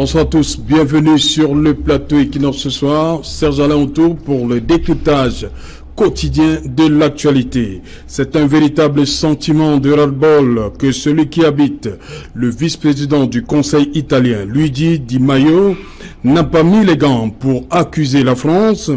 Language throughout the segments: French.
Bonsoir à tous, bienvenue sur le plateau Equinox ce soir. Serge Alain autour pour le décryptage quotidien de l'actualité. C'est un véritable sentiment de ras-le-bol que celui qui habite le vice-président du Conseil italien, Luigi Di Maio, n'a pas mis les gants pour accuser la France,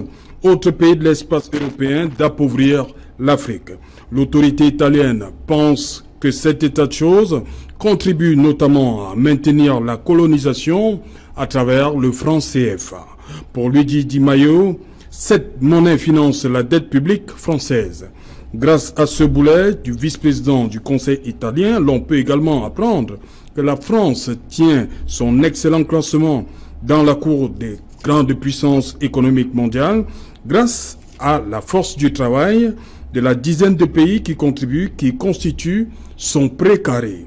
autre pays de l'espace européen, d'appauvrir l'Afrique. L'autorité italienne pense que cet état de choses contribue notamment à maintenir la colonisation à travers le franc CFA. Pour Luigi Di Maio, cette monnaie finance la dette publique française. Grâce à ce boulet du vice-président du Conseil italien, l'on peut également apprendre que la France tient son excellent classement dans la cour des grandes puissances économiques mondiales grâce à la force du travail de la dizaine de pays qui constituent son précaré.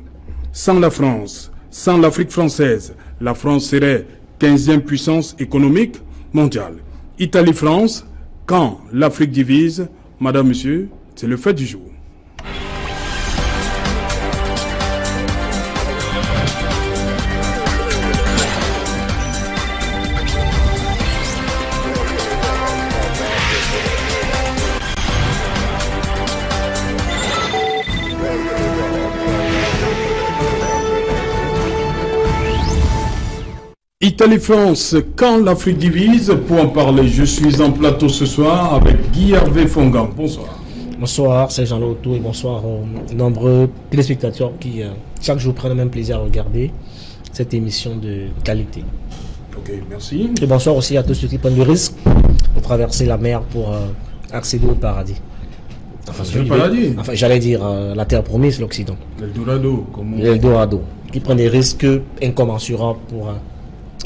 Sans la France, sans l'Afrique française, la France serait 15e puissance économique mondiale. Italie-France, quand l'Afrique divise, madame, monsieur, c'est le fait du jour. Italie-France, quand l'Afrique divise, pour en parler, je suis en plateau ce soir avec Guy Hervé Fongan. Bonsoir. Bonsoir, c'est Jean Lauto et bonsoir aux nombreux téléspectateurs qui chaque jour prennent le même plaisir à regarder cette émission de qualité. Ok, merci. Et bonsoir aussi à tous ceux qui prennent le risque de traverser la mer pour accéder au paradis. Enfin, le paradis. Enfin, j'allais dire la terre promise, l'Occident. L'Eldorado. L'Eldorado. Qui prennent des risques incommensurables pour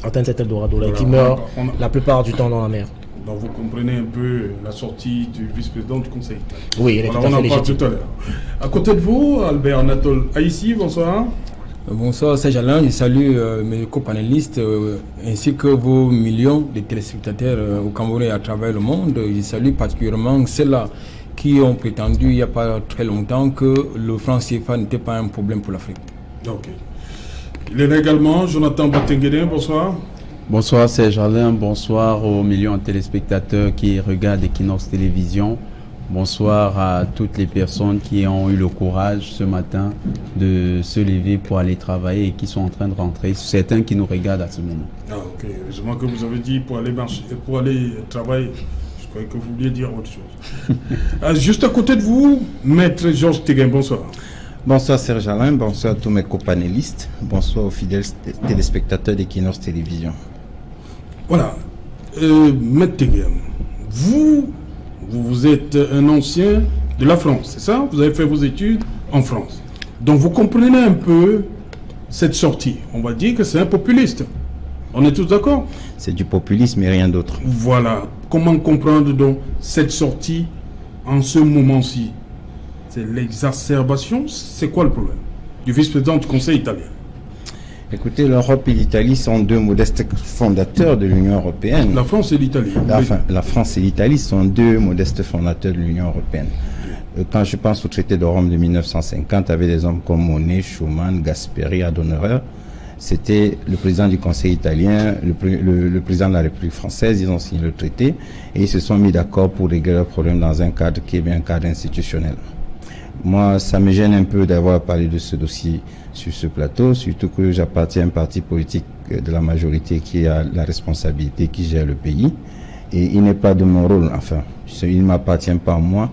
atteindre cet Eldorado là, qui meurt la plupart du temps dans la mer. Donc vous comprenez un peu la sortie du vice-président du Conseil italien. Oui, elle est tout à fait on en parle légitime. tout à l'heure. À côté de vous, Albert Anatole Haïssi, bonsoir. Bonsoir Serge Alain, je salue mes copanélistes ainsi que vos millions de téléspectateurs au Cameroun et à travers le monde. Je salue particulièrement ceux-là qui ont prétendu il n'y a pas très longtemps que le franc CFA n'était pas un problème pour l'Afrique. Ok. Il est là également Jonathan Batenguedin, bonsoir. Bonsoir Serge Alain, bonsoir aux millions de téléspectateurs qui regardent Equinox Télévision. Bonsoir à toutes les personnes qui ont eu le courage ce matin de se lever pour aller travailler et qui sont en train de rentrer. Certains qui nous regardent à ce moment. Ah ok, heureusement que vous avez dit pour aller marcher, pour aller travailler. Je croyais que vous vouliez dire autre chose. Juste à côté de vous, Maître Georges Téguin, bonsoir. Bonsoir Serge Alain, bonsoir à tous mes copanélistes, bonsoir aux fidèles téléspectateurs d'Equinox Télévision. Voilà, Maître Téguin, vous êtes un ancien de la France, c'est ça? Vous avez fait vos études en France. Donc vous comprenez un peu cette sortie. On va dire que c'est un populiste. On est tous d'accord? C'est du populisme et rien d'autre. Voilà. Comment comprendre donc cette sortie en ce moment-ci? C'est l'exacerbation? C'est quoi le problème du vice-président du Conseil italien? Écoutez, l'Europe et l'Italie sont deux modestes fondateurs de l'Union européenne. La France et l'Italie. Enfin, la France et l'Italie sont deux modestes fondateurs de l'Union européenne. Quand je pense au traité de Rome de 1950, avec des hommes comme Monnet, Schuman, Gasperi, Adenauer, c'était le président du Conseil italien, le président de la République française, ils ont signé le traité et ils se sont mis d'accord pour régler leurs problèmes dans un cadre qui est bien un cadre institutionnel. Moi, ça me gêne un peu d'avoir parlé de ce dossier sur ce plateau, surtout que j'appartiens à un parti politique de la majorité qui a la responsabilité, qui gère le pays. Et il n'est pas de mon rôle, enfin, il ne m'appartient pas à moi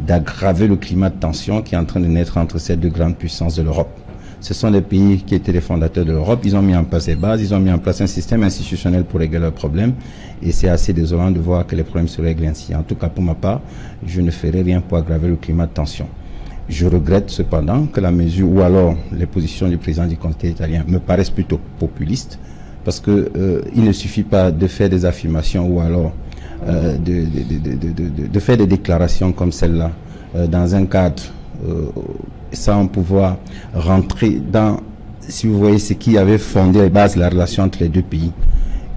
d'aggraver le climat de tension qui est en train de naître entre ces deux grandes puissances de l'Europe. Ce sont des pays qui étaient les fondateurs de l'Europe, ils ont mis en place des bases, ils ont mis en place un système institutionnel pour régler leurs problèmes. Et c'est assez désolant de voir que les problèmes se règlent ainsi. En tout cas, pour ma part, je ne ferai rien pour aggraver le climat de tension. Je regrette cependant que la mesure, ou alors les positions du président du Conseil italien me paraissent plutôt populistes, parce que il ne suffit pas de faire des affirmations ou alors de faire des déclarations comme celle-là dans un cadre sans pouvoir rentrer dans, si vous voyez, ce qui avait fondé les bases de la relation entre les deux pays.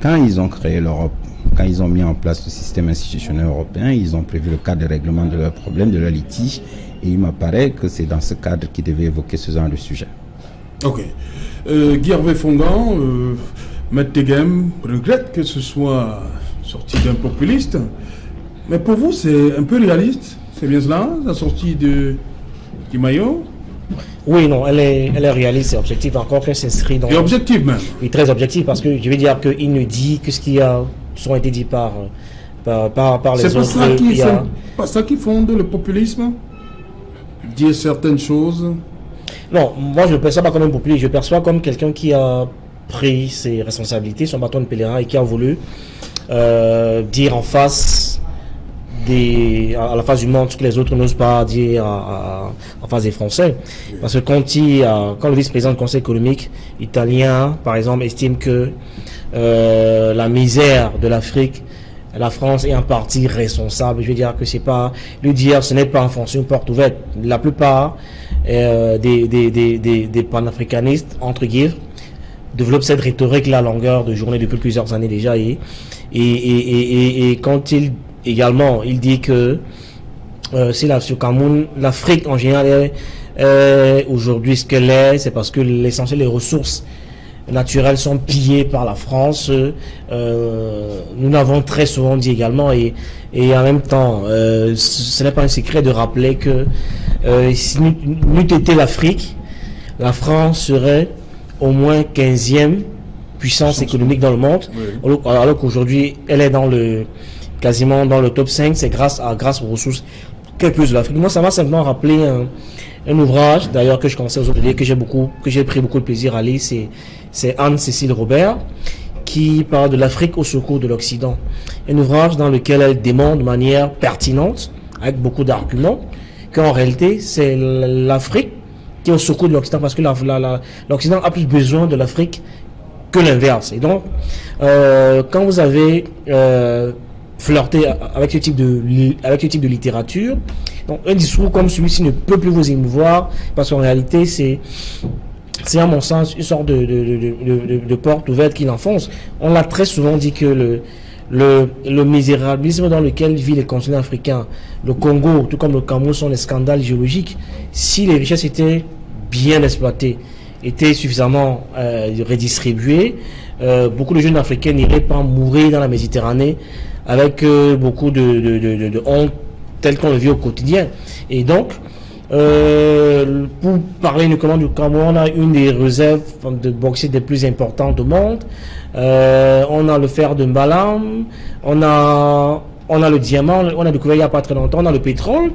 Quand ils ont créé l'Europe, quand ils ont mis en place le système institutionnel européen, ils ont prévu le cadre de règlement de leurs problèmes, de leurs litiges, et il m'apparaît que c'est dans ce cadre qu'ils devaient évoquer ce genre de sujet. Ok. Guy Hervé Fongan, Maître Tegem regrette que ce soit sorti d'un populiste. Mais pour vous, c'est un peu réaliste. C'est bien cela, la sortie du maillot? Oui, non, elle est réaliste et objective, encore qu'elle s'inscrit dans... Et objectif même. Oui, très objectif, parce que je veux dire qu'il ne dit que ce qui a été dit par les autres. C'est pas ça qui fonde le populisme? Dire certaines choses? Non, moi je ne perçois pas comme un populiste, je perçois comme quelqu'un qui a pris ses responsabilités, son bâton de pèlerin, et qui a voulu dire en face à la face du monde ce que les autres n'osent pas dire en face des Français. Parce que quand le vice-président du Conseil économique italien, par exemple, estime que la misère de l'Afrique, la France est en partie responsable, je veux dire que c'est pas lui dire, ce n'est pas en fonction de porte ouverte. La plupart des panafricanistes, entre guillemets, développent cette rhétorique là à longueur de journée depuis plusieurs années déjà, et quand il dit que si sur Cameroun, l'Afrique en général est aujourd'hui ce qu'elle est, c'est parce que l'essentiel des ressources naturelles sont pillées par la France. Nous l'avons très souvent dit également, et en même temps, ce n'est pas un secret de rappeler que si n'eût été l'Afrique, la France serait au moins 15e puissance économique dans le monde, oui. Alors qu'aujourd'hui, elle est quasiment dans le top 5, c'est grâce aux ressources qu'elle puise de l'Afrique. Moi, ça m'a simplement rappelé un ouvrage, d'ailleurs, que je commençais aujourd'hui à lire, que j'ai pris beaucoup de plaisir à lire, c'est Anne-Cécile Robert, qui parle de l'Afrique au secours de l'Occident. Un ouvrage dans lequel elle démontre de manière pertinente, avec beaucoup d'arguments, qu'en réalité, c'est l'Afrique qui est au secours de l'Occident, parce que l'Occident a plus besoin de l'Afrique que l'inverse. Et donc, quand vous avez flirté avec ce type de littérature, donc un discours comme celui-ci ne peut plus vous émouvoir, parce qu'en réalité, c'est à mon sens une sorte de porte ouverte qu'il enfonce. On l'a très souvent dit que le misérabilisme dans lequel vit les continents africains, le Congo, tout comme le Cameroun, sont des scandales géologiques. Si les richesses étaient bien exploitées, étaient suffisamment redistribuées, beaucoup de jeunes Africains n'iraient pas mourir dans la Méditerranée avec beaucoup de honte telle qu'on le vit au quotidien. Et donc, pour parler uniquement du Cameroun, on a une des réserves de bauxite les plus importantes au monde. On a le fer de Mbalam, on a le diamant, on a découvert il n'y a pas très longtemps, on a le pétrole.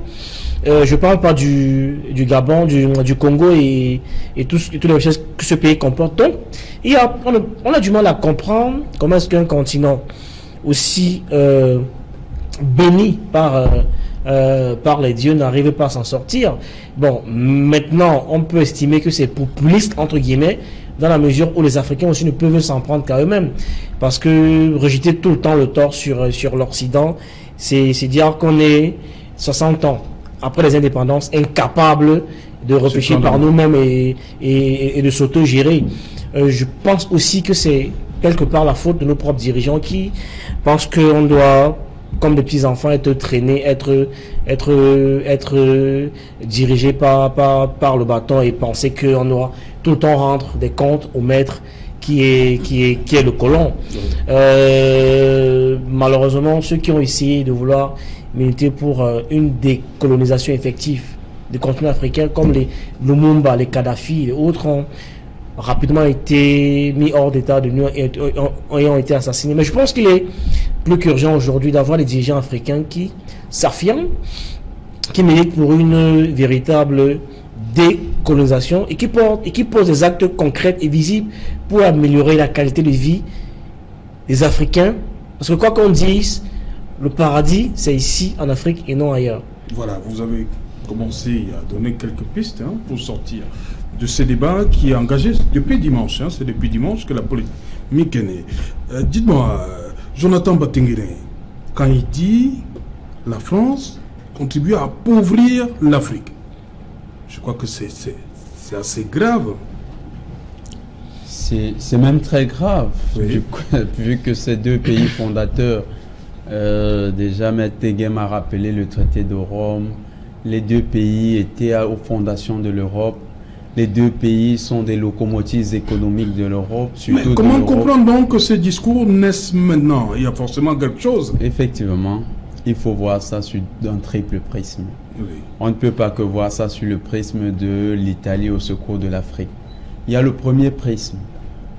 Je parle pas du Gabon, du Congo et toutes les richesses que ce pays comporte. Donc, on a du mal à comprendre comment est-ce qu'un continent aussi béni par les dieux n'arrive pas à s'en sortir. Bon, maintenant, on peut estimer que c'est populiste, entre guillemets, dans la mesure où les Africains aussi ne peuvent s'en prendre qu'à eux-mêmes. Parce que rejeter tout le temps le tort sur l'Occident, c'est dire qu'on est 60 ans après les indépendances, incapables de réfléchir par nous-mêmes et de s'auto-gérer. Je pense aussi que c'est quelque part la faute de nos propres dirigeants qui pensent qu'on doit, comme des petits enfants, être traînés, être dirigés par le bâton et penser qu'on doit tout le temps rendre des comptes au maître qui est le colon. Malheureusement, ceux qui ont essayé de vouloir militer pour une décolonisation effective des continents africains, comme les Lumumba, les Kadhafi et autres, ont rapidement été mis hors d'état de nuire et ont été assassinés. Mais je pense qu'il est plus qu'urgent aujourd'hui d'avoir des dirigeants africains qui s'affirment, qui militent pour une véritable décolonisation et qui posent des actes concrets et visibles pour améliorer la qualité de vie des Africains. Parce que quoi qu'on dise, le paradis, c'est ici en Afrique et non ailleurs. Voilà, vous avez commencé à donner quelques pistes pour sortir de ce débat qui est engagé depuis dimanche. C'est depuis dimanche que la polémique est née. Dites-moi, Jonathan Batenguere, quand il dit la France contribue à appauvrir l'Afrique, je crois que c'est assez grave. C'est même très grave, oui. vu que ces deux pays fondateurs, déjà Maître Tegem a rappelé le traité de Rome, les deux pays étaient aux fondations de l'Europe. Les deux pays sont des locomotives économiques de l'Europe. Mais comment comprendre donc que ces discours naissent maintenant? Il y a forcément quelque chose. Effectivement, il faut voir ça sur un triple prisme. Oui. On ne peut pas que voir ça sur le prisme de l'Italie au secours de l'Afrique. Il y a le premier prisme.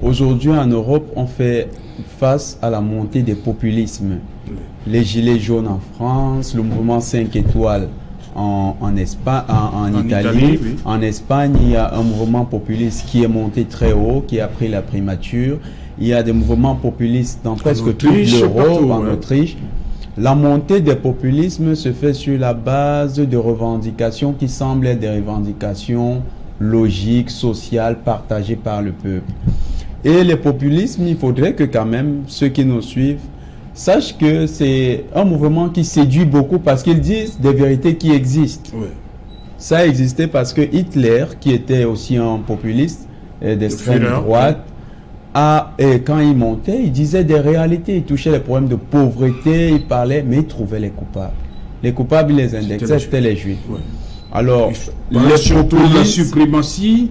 Aujourd'hui, en Europe, on fait face à la montée des populismes. Oui. Les gilets jaunes en France, le mouvement 5 étoiles en Italie. Oui. En Espagne, il y a un mouvement populiste qui est monté très haut, qui a pris la primature. Il y a des mouvements populistes dans presque toute l'Europe, en Autriche. La montée des populismes se fait sur la base de revendications qui semblent être des revendications logiques, sociales, partagées par le peuple. Et les populismes, il faudrait que quand même ceux qui nous suivent sachent que c'est un mouvement qui séduit beaucoup parce qu'ils disent des vérités qui existent. Oui. Ça a existé parce que Hitler, qui était aussi un populiste d'extrême droite, quand il montait, il disait des réalités, il touchait les problèmes de pauvreté, il parlait, mais il trouvait les coupables. Les coupables, il les indexait, c'était les Juifs. Oui. Alors, surtout la suprématie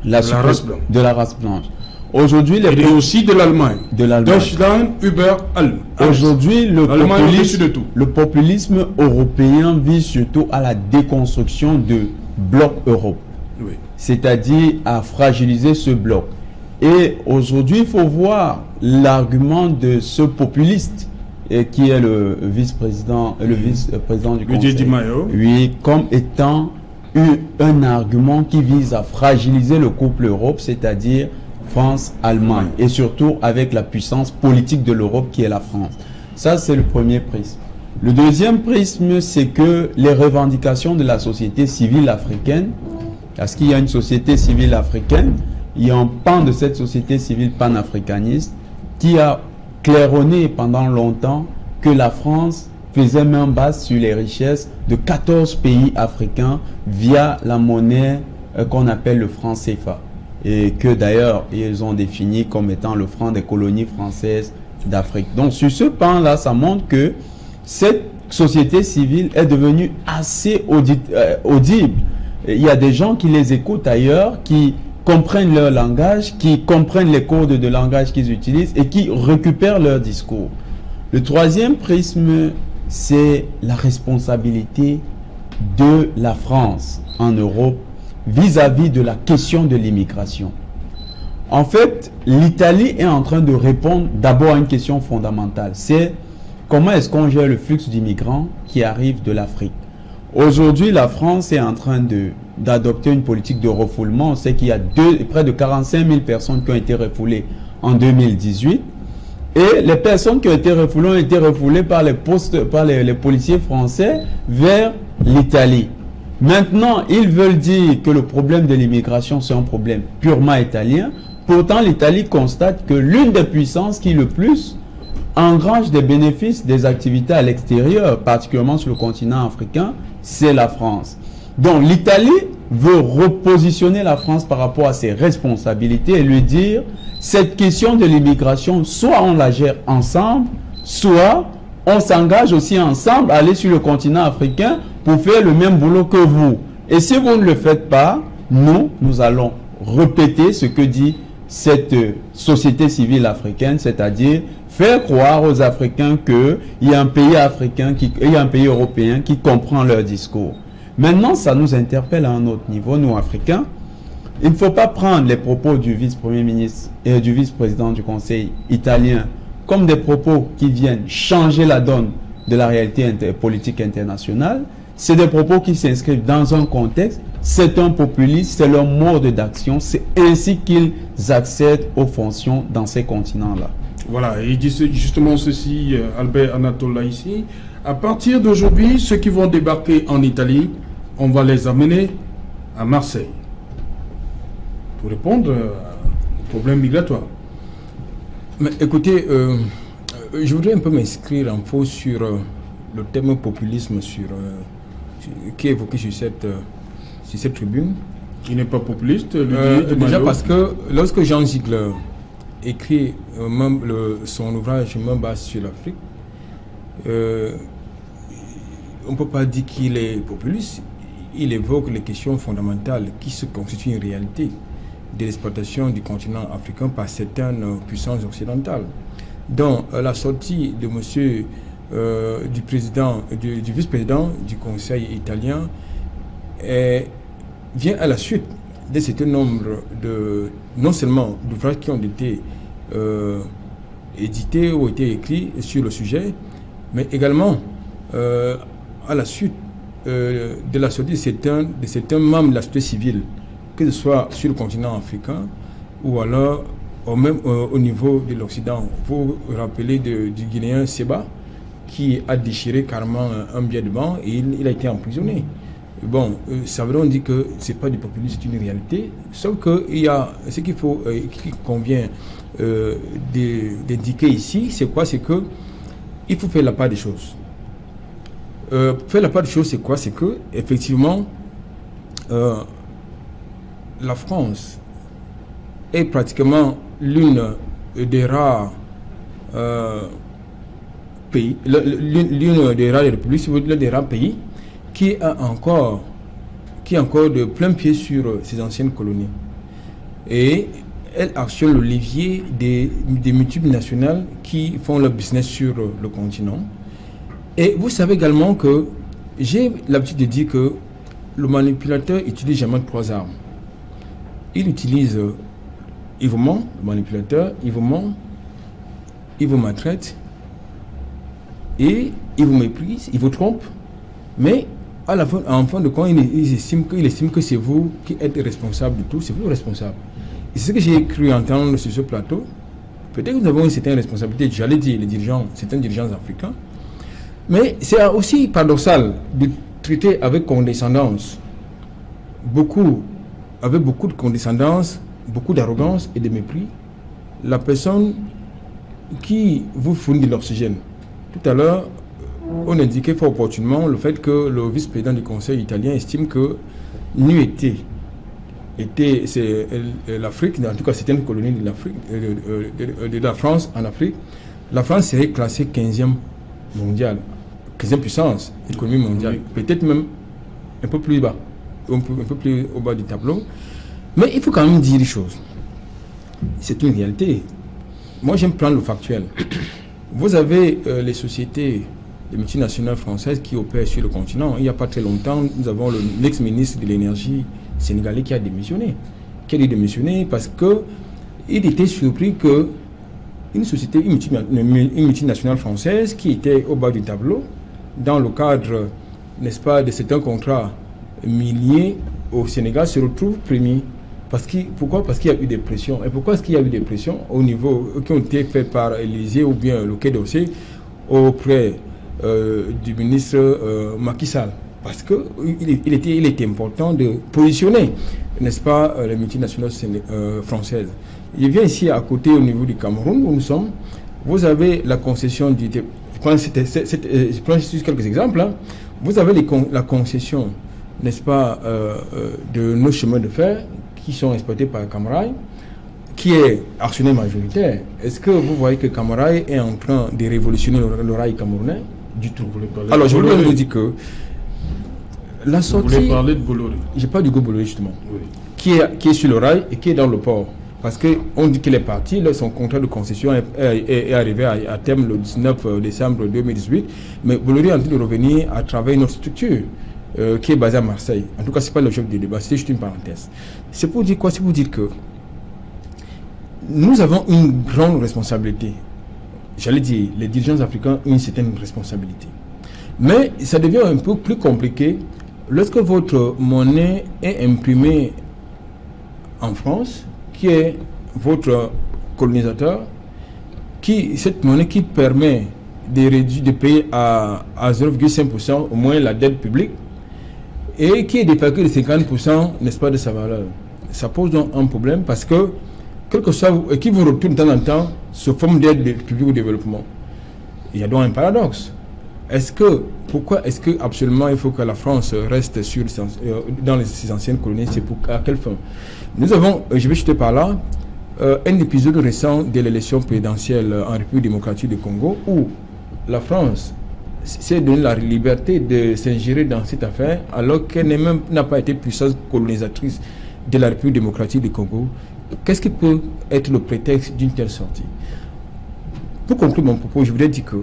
de la race blanche. Aujourd'hui, et aussi de l'Allemagne. Deutschland über allem. Aujourd'hui, le populisme européen vise surtout à la déconstruction de bloc Europe. Oui. C'est-à-dire à fragiliser ce bloc. Et aujourd'hui, il faut voir l'argument de ce populiste qui est le vice-président du Conseil. Oui, comme étant un argument qui vise à fragiliser le couple Europe, c'est-à-dire France-Allemagne, et surtout avec la puissance politique de l'Europe qui est la France. Ça, c'est le premier prisme. Le deuxième prisme, c'est que les revendications de la société civile africaine, parce qu'il y a une société civile africaine, il y a un pan de cette société civile panafricaniste qui a claironné pendant longtemps que la France faisait main basse sur les richesses de 14 pays africains via la monnaie qu'on appelle le franc CFA. Et que d'ailleurs, ils ont défini comme étant le franc des colonies françaises d'Afrique. Donc sur ce pan-là, ça montre que cette société civile est devenue assez audible. Il y a des gens qui les écoutent ailleurs, qui comprennent leur langage, qui comprennent les codes de langage qu'ils utilisent et qui récupèrent leur discours. Le troisième prisme, c'est la responsabilité de la France en Europe vis-à-vis de la question de l'immigration. En fait, l'Italie est en train de répondre d'abord à une question fondamentale. C'est comment est-ce qu'on gère le flux d'immigrants qui arrivent de l'Afrique. Aujourd'hui, la France est en train d'adopter une politique de refoulement. On sait qu'il y a près de 45 000 personnes qui ont été refoulées en 2018. Et les personnes qui ont été refoulées ont été refoulées par les policiers français vers l'Italie. Maintenant, ils veulent dire que le problème de l'immigration, c'est un problème purement italien. Pourtant, l'Italie constate que l'une des puissances qui le plus engrange des bénéfices des activités à l'extérieur, particulièrement sur le continent africain, c'est la France. Donc, l'Italie veut repositionner la France par rapport à ses responsabilités et lui dire, cette question de l'immigration, soit on la gère ensemble, soit on s'engage aussi ensemble à aller sur le continent africain pour faire le même boulot que vous. Et si vous ne le faites pas, nous allons répéter ce que dit cette société civile africaine, c'est-à-dire faire croire aux Africains qu'il y a un pays africain, il y a un pays européen qui comprend leur discours. Maintenant, ça nous interpelle à un autre niveau, nous Africains. Il ne faut pas prendre les propos du vice-premier ministre et du vice-président du Conseil italien comme des propos qui viennent changer la donne de la réalité politique internationale. C'est des propos qui s'inscrivent dans un contexte. C'est un populiste, c'est leur mode d'action. C'est ainsi qu'ils accèdent aux fonctions dans ces continents-là. Voilà, et il dit justement ceci, Albert Anatola ici. À partir d'aujourd'hui, ceux qui vont débarquer en Italie, on va les amener à Marseille pour répondre au problème migratoire. Mais écoutez, je voudrais un peu m'inscrire en faux sur le thème populisme qui est évoqué sur cette tribune. Il n'est pas populiste, déjà parce que lorsque Jean Ziegler écrit son ouvrage Main basse sur l'Afrique, on ne peut pas dire qu'il est populiste. il évoque les questions fondamentales qui se constituent une réalité de l'exploitation du continent africain par certaines puissances occidentales. Donc, la sortie de monsieur, du vice-président du Conseil italien vient à la suite d'un certain nombre non seulement d'ouvrages qui ont été édités ou été écrits sur le sujet, mais également à la suite de la sortie de certains membres de la société civile, que ce soit sur le continent africain ou alors même au niveau de l'Occident. Vous vous rappelez du Guinéen Seba, qui a déchiré carrément un billet de banc et il a été emprisonné. Bon, ça veut donc dire que ce n'est pas du populisme, c'est une réalité. Sauf qu'il y a ce qu'il faut, qui convient d'indiquer ici, c'est quoi? C'est que il faut faire la part des choses. Faire la part des choses, c'est quoi? C'est que effectivement, la France est pratiquement l'une des rares pays, l'une des rares républiques, l'un des rares pays qui est encore de plein pied sur ses anciennes colonies. Et elle actionne le levier des multinationales qui font leur business sur le continent. Et vous savez également que j'ai l'habitude de dire que le manipulateur utilise jamais 3 armes. Il utilise, il vous ment, le manipulateur, il vous ment, il vous maltraite, et il vous méprise, il vous trompe, mais à la fin, en fin de compte, il estime que c'est vous qui êtes responsable de tout, c'est vous le responsable. Et c'est ce que j'ai cru entendre sur ce plateau. Peut-être que nous avons une certaine responsabilité, j'allais dire les dirigeants, certains dirigeants africains, mais c'est aussi paradoxal de traiter avec condescendance, avec beaucoup de condescendance, beaucoup d'arrogance et de mépris, la personne qui vous fournit de l'oxygène. Tout à l'heure, on indiquait fort opportunément le fait que le vice-président du Conseil italien estime que c'est l'Afrique, en tout cas certaines colonies de l'Afrique, de la France en Afrique, la France serait classée 15e mondiale, 15e puissance, économie mondiale, peut-être même un peu plus bas, un peu plus au bas du tableau. Mais il faut quand même dire les choses. C'est une réalité. Moi, j'aime prendre le factuel. Vous avez les sociétés, les multinationales françaises qui opèrent sur le continent. Il n'y a pas très longtemps, nous avons l'ex-ministre de l'énergie sénégalais qui a démissionné. Qui a démissionné parce qu'il était surpris que une multinationale française qui était au bas du tableau, dans le cadre, n'est-ce pas, de certains contrats milliers au Sénégal, se retrouve premier. Pourquoi? Parce qu'il y a eu des pressions. Et pourquoi est-ce qu'il y a eu des pressions au niveau qui ont été faites par Élysée ou bien le Quai d'Orsay auprès du ministre Macky Sall? Parce qu'il était important de positionner, n'est-ce pas, les multinationales françaises. Je viens ici à côté au niveau du Cameroun où nous sommes. Vous avez la concession je prends juste quelques exemples. Hein. Vous avez la concession, n'est-ce pas, de nos chemins de fer qui sont exploités par Camaraï, qui est actionnaire majoritaire. Est-ce que vous voyez que Camaraï est en train de révolutionner le rail camerounais? Du tout. Alors, je voulais vous dire que la sortie... Vous voulez parler de Bolloré? Je parle du groupe Bolloré, justement. Oui. Qui est sur le rail et qui est dans le port. Parce qu'on dit qu'il est parti, là, son contrat de concession est arrivé à terme le 19 décembre 2018. Mais Bolloré est en train de revenir à travers une autre structure. Qui est basé à Marseille. En tout cas, ce n'est pas l'objet du débat, c'est juste une parenthèse. C'est pour dire quoi? C'est pour dire que nous avons une grande responsabilité. J'allais dire, les dirigeants africains ont une certaine responsabilité. Mais ça devient un peu plus compliqué lorsque votre monnaie est imprimée en France, qui est votre colonisateur, cette monnaie qui permet de payer à 0,5% au moins la dette publique, et qui est dépassé de 50%, n'est-ce pas, de sa valeur. Ça pose donc un problème parce que, quelque chose qui vous retourne de temps en temps, sous forme d'aide publique au développement. Il y a donc un paradoxe. Pourquoi est-ce que absolument il faut que la France reste dans ses anciennes colonies? C'est à quelle fin? Nous avons, je vais jeter par là, un épisode récent de l'élection présidentielle en République démocratique du Congo où la France s'est donné la liberté de s'ingérer dans cette affaire alors qu'elle n'a pas été puissance colonisatrice de la République démocratique du Congo. Qu'est-ce qui peut être le prétexte d'une telle sortie? Pour conclure mon propos, je voudrais dire que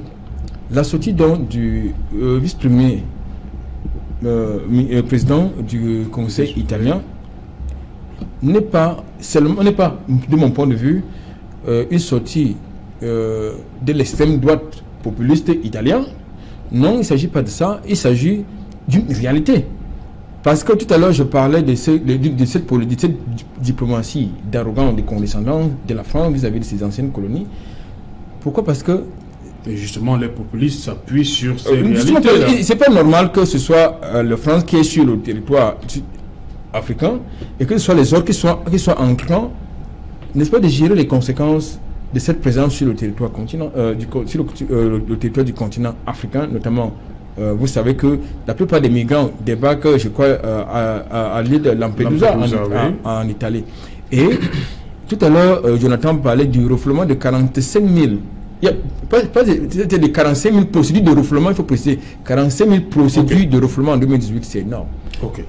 la sortie donc du vice-premier président du Conseil italien n'est pas, de mon point de vue, une sortie de l'extrême droite populiste italien. Non, il ne s'agit pas de ça, il s'agit d'une réalité. Parce que tout à l'heure, je parlais de cette diplomatie d'arrogance, de condescendance de la France vis-à-vis de ses anciennes colonies. Pourquoi? Parce que et justement, les populistes s'appuient sur ces réalités. C'est pas normal que ce soit la France qui est sur le territoire africain et que ce soit les autres qui soient en train, n'est-ce pas, de gérer les conséquences de cette présence sur le territoire le territoire du continent africain, notamment. Vous savez que la plupart des migrants débarquent, je crois, à l'île de Lampedusa, en Italie. Et tout à l'heure, Jonathan parlait du refoulement de 45 000. C'était de 45 000 procédures de refoulement, il faut préciser. 45 000 procédures de refoulement en 2018, c'est énorme. Ok.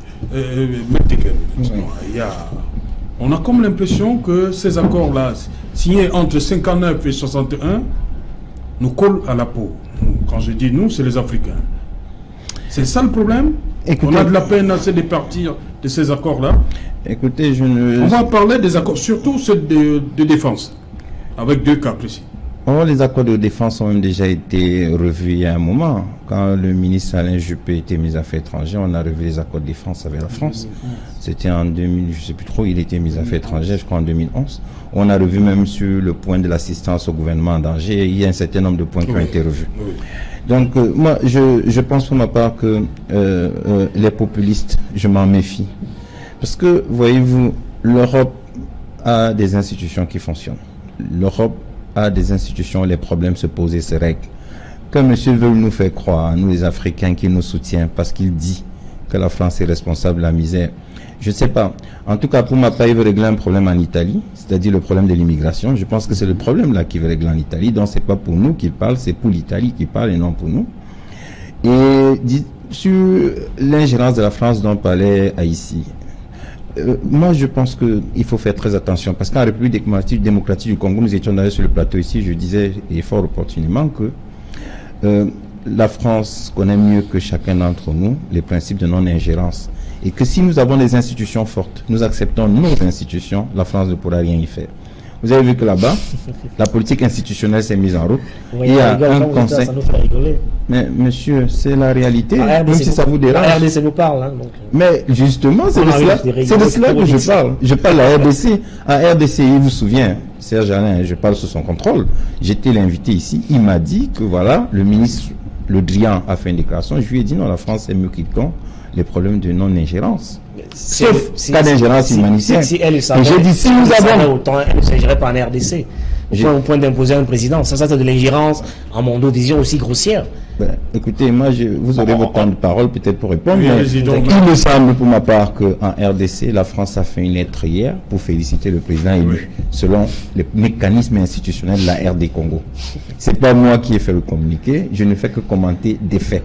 On a comme l'impression que ces accords-là, signés entre 59 et 61, nous collent à la peau. Quand je dis nous, c'est les Africains. C'est ça le problème? Écoutez, on a de la peine à se départir de ces accords-là. Écoutez, on va parler des accords, surtout ceux de défense, avec deux cas précis. Oh, les accords de défense ont même déjà été revus il y a un moment. Quand le ministre Alain Juppé était mis à Affaires étrangères, on a revu les accords de défense avec la France. C'était en 2000, je ne sais plus trop, il était mis à Affaires étrangères, je crois en 2011. On a revu même sur le point de l'assistance au gouvernement en danger. Il y a un certain nombre de points qui ont été revus. Donc, moi, je pense pour ma part que les populistes, je m'en méfie. Parce que, voyez-vous, l'Europe a des institutions qui fonctionnent. L'Europe a des institutions, les problèmes se posent et se règlent. Que monsieur veut nous faire croire, nous les Africains, qu'il nous soutient parce qu'il dit que la France est responsable de la misère. Je ne sais pas. En tout cas, pour ma part, il veut régler un problème en Italie, c'est-à-dire le problème de l'immigration. Je pense que c'est le problème là qu'il veut régler en Italie. Donc, c'est pas pour nous qu'il parle, c'est pour l'Italie qu'il parle et non pour nous. Et sur l'ingérence de la France dont parlait Haïti, moi, je pense qu'il faut faire très attention parce qu'en République démocratique du Congo, nous étions d'ailleurs sur le plateau ici, je disais, et fort opportunément, que la France connaît mieux que chacun d'entre nous les principes de non-ingérence. Et que si nous avons des institutions fortes, nous acceptons nos institutions, la France ne pourra rien y faire. Vous avez vu que là-bas, la politique institutionnelle s'est mise en route. Oui, il y a un conseil. Ça nous fait rigoler. Mais monsieur, c'est la réalité. Même si ça vous dérange. La RDC nous parle. Hein, donc. Mais justement, c'est de cela que je parle. Je parle de la RDC. À RDC, il vous souvient, Serge Alain, je parle sous son contrôle. J'étais l'invité ici. Il m'a dit que voilà, le ministre Le Drian a fait une déclaration. Je lui ai dit non, la France est mieux quiconque les problèmes de non-ingérence. Sauf cas d'ingérence humanitaire. Si elle savait, j'ai dit, si nous avons autant, elle ne s'agirait pas en RDC. Au point d'imposer un président. Ça c'est de l'ingérence en mondodécision aussi grossière. Ben, écoutez, moi, vous aurez votre temps de parole peut-être pour répondre. Mais il me semble pour ma part qu'en RDC, la France a fait une lettre hier pour féliciter le président élu, selon les mécanismes institutionnels de la RD Congo. C'est pas moi qui ai fait le communiqué, je ne fais que commenter des faits.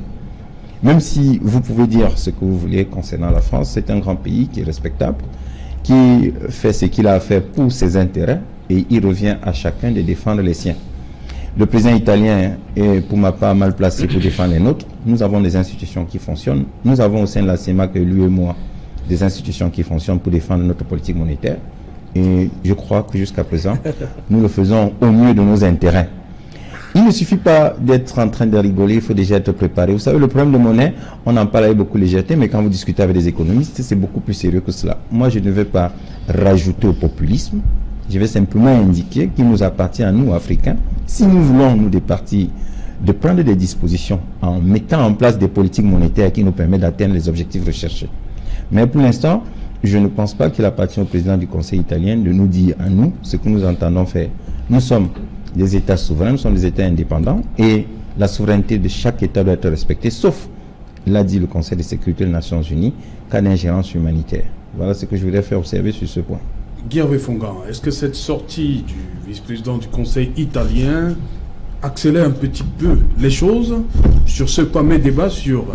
Même si vous pouvez dire ce que vous voulez concernant la France, c'est un grand pays qui est respectable, qui fait ce qu'il a à faire pour ses intérêts et il revient à chacun de défendre les siens. Le président italien est pour ma part mal placé pour défendre les nôtres. Nous avons des institutions qui fonctionnent. Nous avons au sein de la CEMAC, lui et moi, des institutions qui fonctionnent pour défendre notre politique monétaire. Et je crois que jusqu'à présent, nous le faisons au mieux de nos intérêts. Il ne suffit pas d'être en train de rigoler, il faut déjà être préparé. Vous savez, le problème de monnaie, on en parle avec beaucoup de légèreté, mais quand vous discutez avec des économistes, c'est beaucoup plus sérieux que cela. Moi, je ne vais pas rajouter au populisme. Je vais simplement indiquer qu'il nous appartient à nous, Africains, si nous voulons nous départir, de prendre des dispositions en mettant en place des politiques monétaires qui nous permettent d'atteindre les objectifs recherchés. Mais pour l'instant, je ne pense pas qu'il appartient au président du Conseil italien de nous dire à nous ce que nous entendons faire. Nous sommes des États souverains, nous sommes des États indépendants et la souveraineté de chaque État doit être respectée, sauf, l'a dit le Conseil de sécurité des Nations Unies, cas d'ingérence humanitaire. Voilà ce que je voulais faire observer sur ce point. Guy Fongan, est-ce que cette sortie du vice-président du Conseil italien accélère un petit peu les choses sur ce fameux débat sur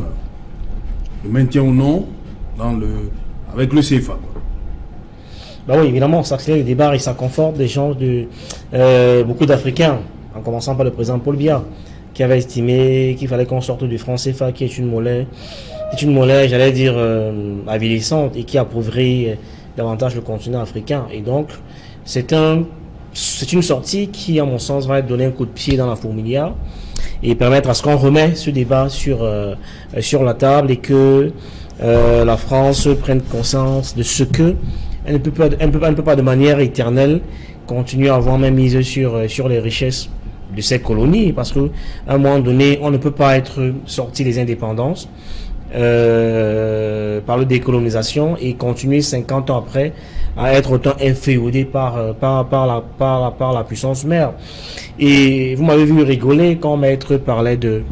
le maintien ou non avec le CFA. Bah oui, évidemment, ça accélère les débats et ça conforte des gens beaucoup d'Africains, en commençant par le président Paul Biya, qui avait estimé qu'il fallait qu'on sorte du franc CFA, qui est une monnaie, j'allais dire, avilissante et qui appauvrit davantage le continent africain. Et donc, c'est une sortie qui, à mon sens, va donner un coup de pied dans la fourmilière et permettre à ce qu'on remette ce débat sur la table et que la France prenne conscience de ce que elle ne peut pas de manière éternelle continuer à avoir même mise sur les richesses de ces colonies, parce qu'à un moment donné, on ne peut pas être sorti des indépendances par la décolonisation et continuer 50 ans après à être autant inféodé par la puissance mère. Et vous m'avez vu rigoler quand Maître parlait de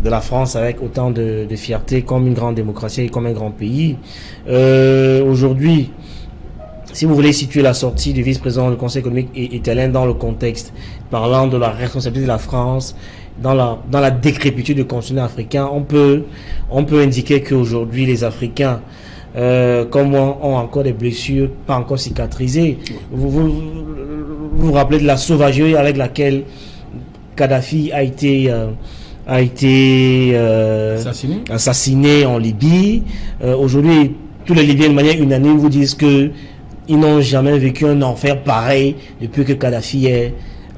la France avec autant de fierté comme une grande démocratie et comme un grand pays. Aujourd'hui, si vous voulez situer la sortie du vice-président du Conseil économique italien dans le contexte, parlant de la responsabilité de la France dans la décrépitude du continent africain, on peut indiquer qu'aujourd'hui les Africains, comme moi, ont encore des blessures pas encore cicatrisées. Vous rappelez de la sauvagerie avec laquelle Kadhafi a été assassiné en Libye. Aujourd'hui, tous les Libyens de manière unanime vous disent que ils n'ont jamais vécu un enfer pareil depuis que Kadhafi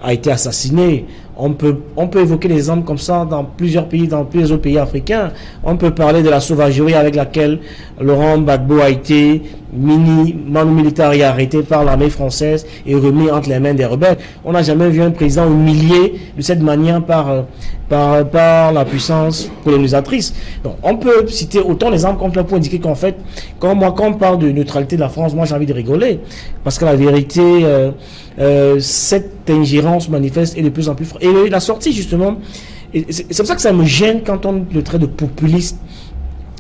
a été assassiné. On peut évoquer des exemples comme ça dans plusieurs pays, dans plusieurs autres pays africains. On peut parler de la sauvagerie avec laquelle Laurent Gbagbo a été manu militari arrêté par l'armée française et remis entre les mains des rebelles. On n'a jamais vu un président humilié de cette manière par la puissance colonisatrice. Donc, on peut citer autant d'exemples qu'on peut pour indiquer qu'en fait, quand on parle de neutralité de la France, moi j'ai envie de rigoler. Parce que la vérité, cette ingérence manifeste est de plus en plus forte. Et la sortie, justement, c'est pour ça que ça me gêne quand on le traite de populiste.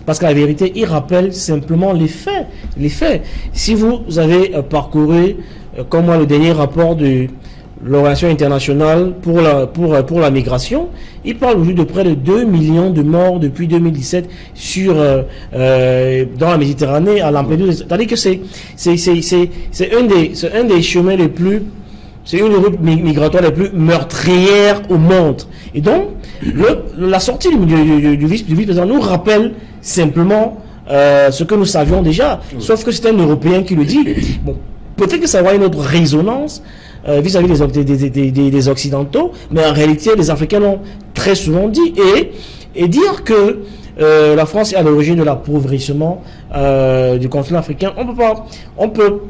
Parce que la vérité, il rappelle simplement les faits. Les faits. Si vous avez parcouru, comme moi, le dernier rapport de l'Organisation internationale pour la migration, il parle aujourd'hui de près de 2 millions de morts depuis 2017 dans la Méditerranée, à Lampedusa. C'est-à-dire que c'est un des chemins les plus, c'est une des routes migratoires les plus meurtrières au monde. Et donc, la sortie du vice-président nous rappelle simplement ce que nous savions déjà, sauf que c'est un Européen qui le dit. Bon, peut-être que ça aura une autre résonance vis-à-vis des Occidentaux, mais en réalité, les Africains l'ont très souvent dit. Et dire que la France est à l'origine de l'appauvrissement du continent africain, on peut,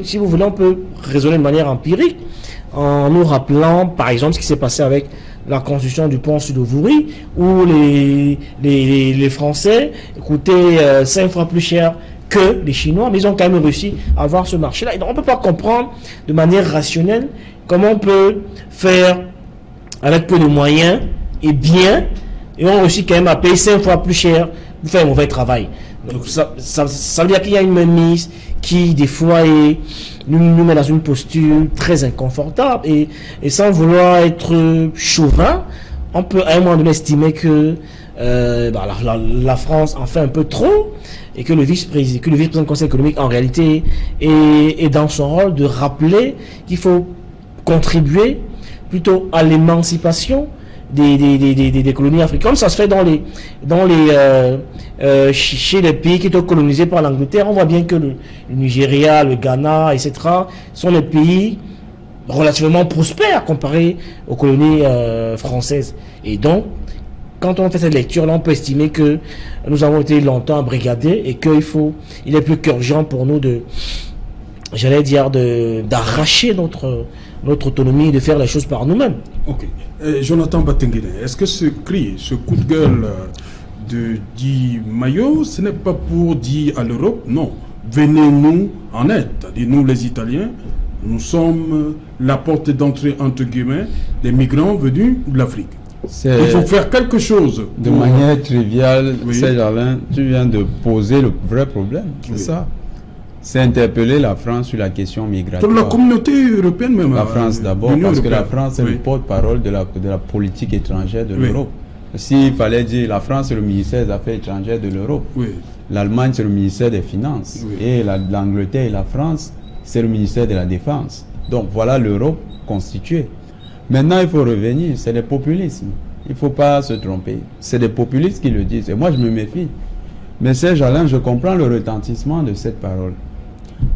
si vous voulez, on peut raisonner de manière empirique en nous rappelant, par exemple, ce qui s'est passé avec la construction du pont Sud-Ouvoury, où les Français coûtaient 5 fois plus cher que les Chinois, mais ils ont quand même réussi à avoir ce marché-là. Et donc, on ne peut pas comprendre de manière rationnelle comment on peut faire avec peu de moyens et bien, et on réussit quand même à payer 5 fois plus cher pour faire un mauvais travail. Donc, ça veut dire qu'il y a une mainmise qui, des fois, nous met dans une posture très inconfortable. Et sans vouloir être chauvin, on peut à un moment donné estimer que la France en fait un peu trop, et que le vice-président du Conseil économique, en réalité, est dans son rôle de rappeler qu'il faut contribuer plutôt à l'émancipation des colonies africaines. Comme ça se fait chez les pays qui étaient colonisés par l'Angleterre. On voit bien que le Nigeria, le Ghana, etc. sont des pays relativement prospères comparés aux colonies françaises. Et donc, quand on fait cette lecture-là, on peut estimer que nous avons été longtemps brigadés et il est plus qu'urgent pour nous d'arracher notre autonomie et de faire les choses par nous-mêmes. Ok. Jonathan Batengene, est-ce que ce cri, ce coup de gueule de Di Maio, ce n'est pas pour dire à l'Europe, non, venez-nous en aide, c'est-à-dire nous les Italiens, nous sommes la porte d'entrée, entre guillemets, des migrants venus de l'Afrique. Il faut faire quelque chose. De manière triviale, oui. Serge Alain, tu viens de poser le vrai problème, c'est ça. s'est interpellé la France sur la question migratoire. Comme la communauté européenne même. La France d'abord, parce que la France est le porte-parole de la politique étrangère de l'Europe. S'il fallait dire la France c'est le ministère des Affaires étrangères de l'Europe, l'Allemagne c'est le ministère des Finances, et l'Angleterre et la France c'est le ministère de la Défense. Donc voilà l'Europe constituée. Maintenant il faut revenir, c'est le populisme. Il ne faut pas se tromper. C'est des populistes qui le disent. Et moi je me méfie. Mais Serge Alain, je comprends le retentissement de cette parole.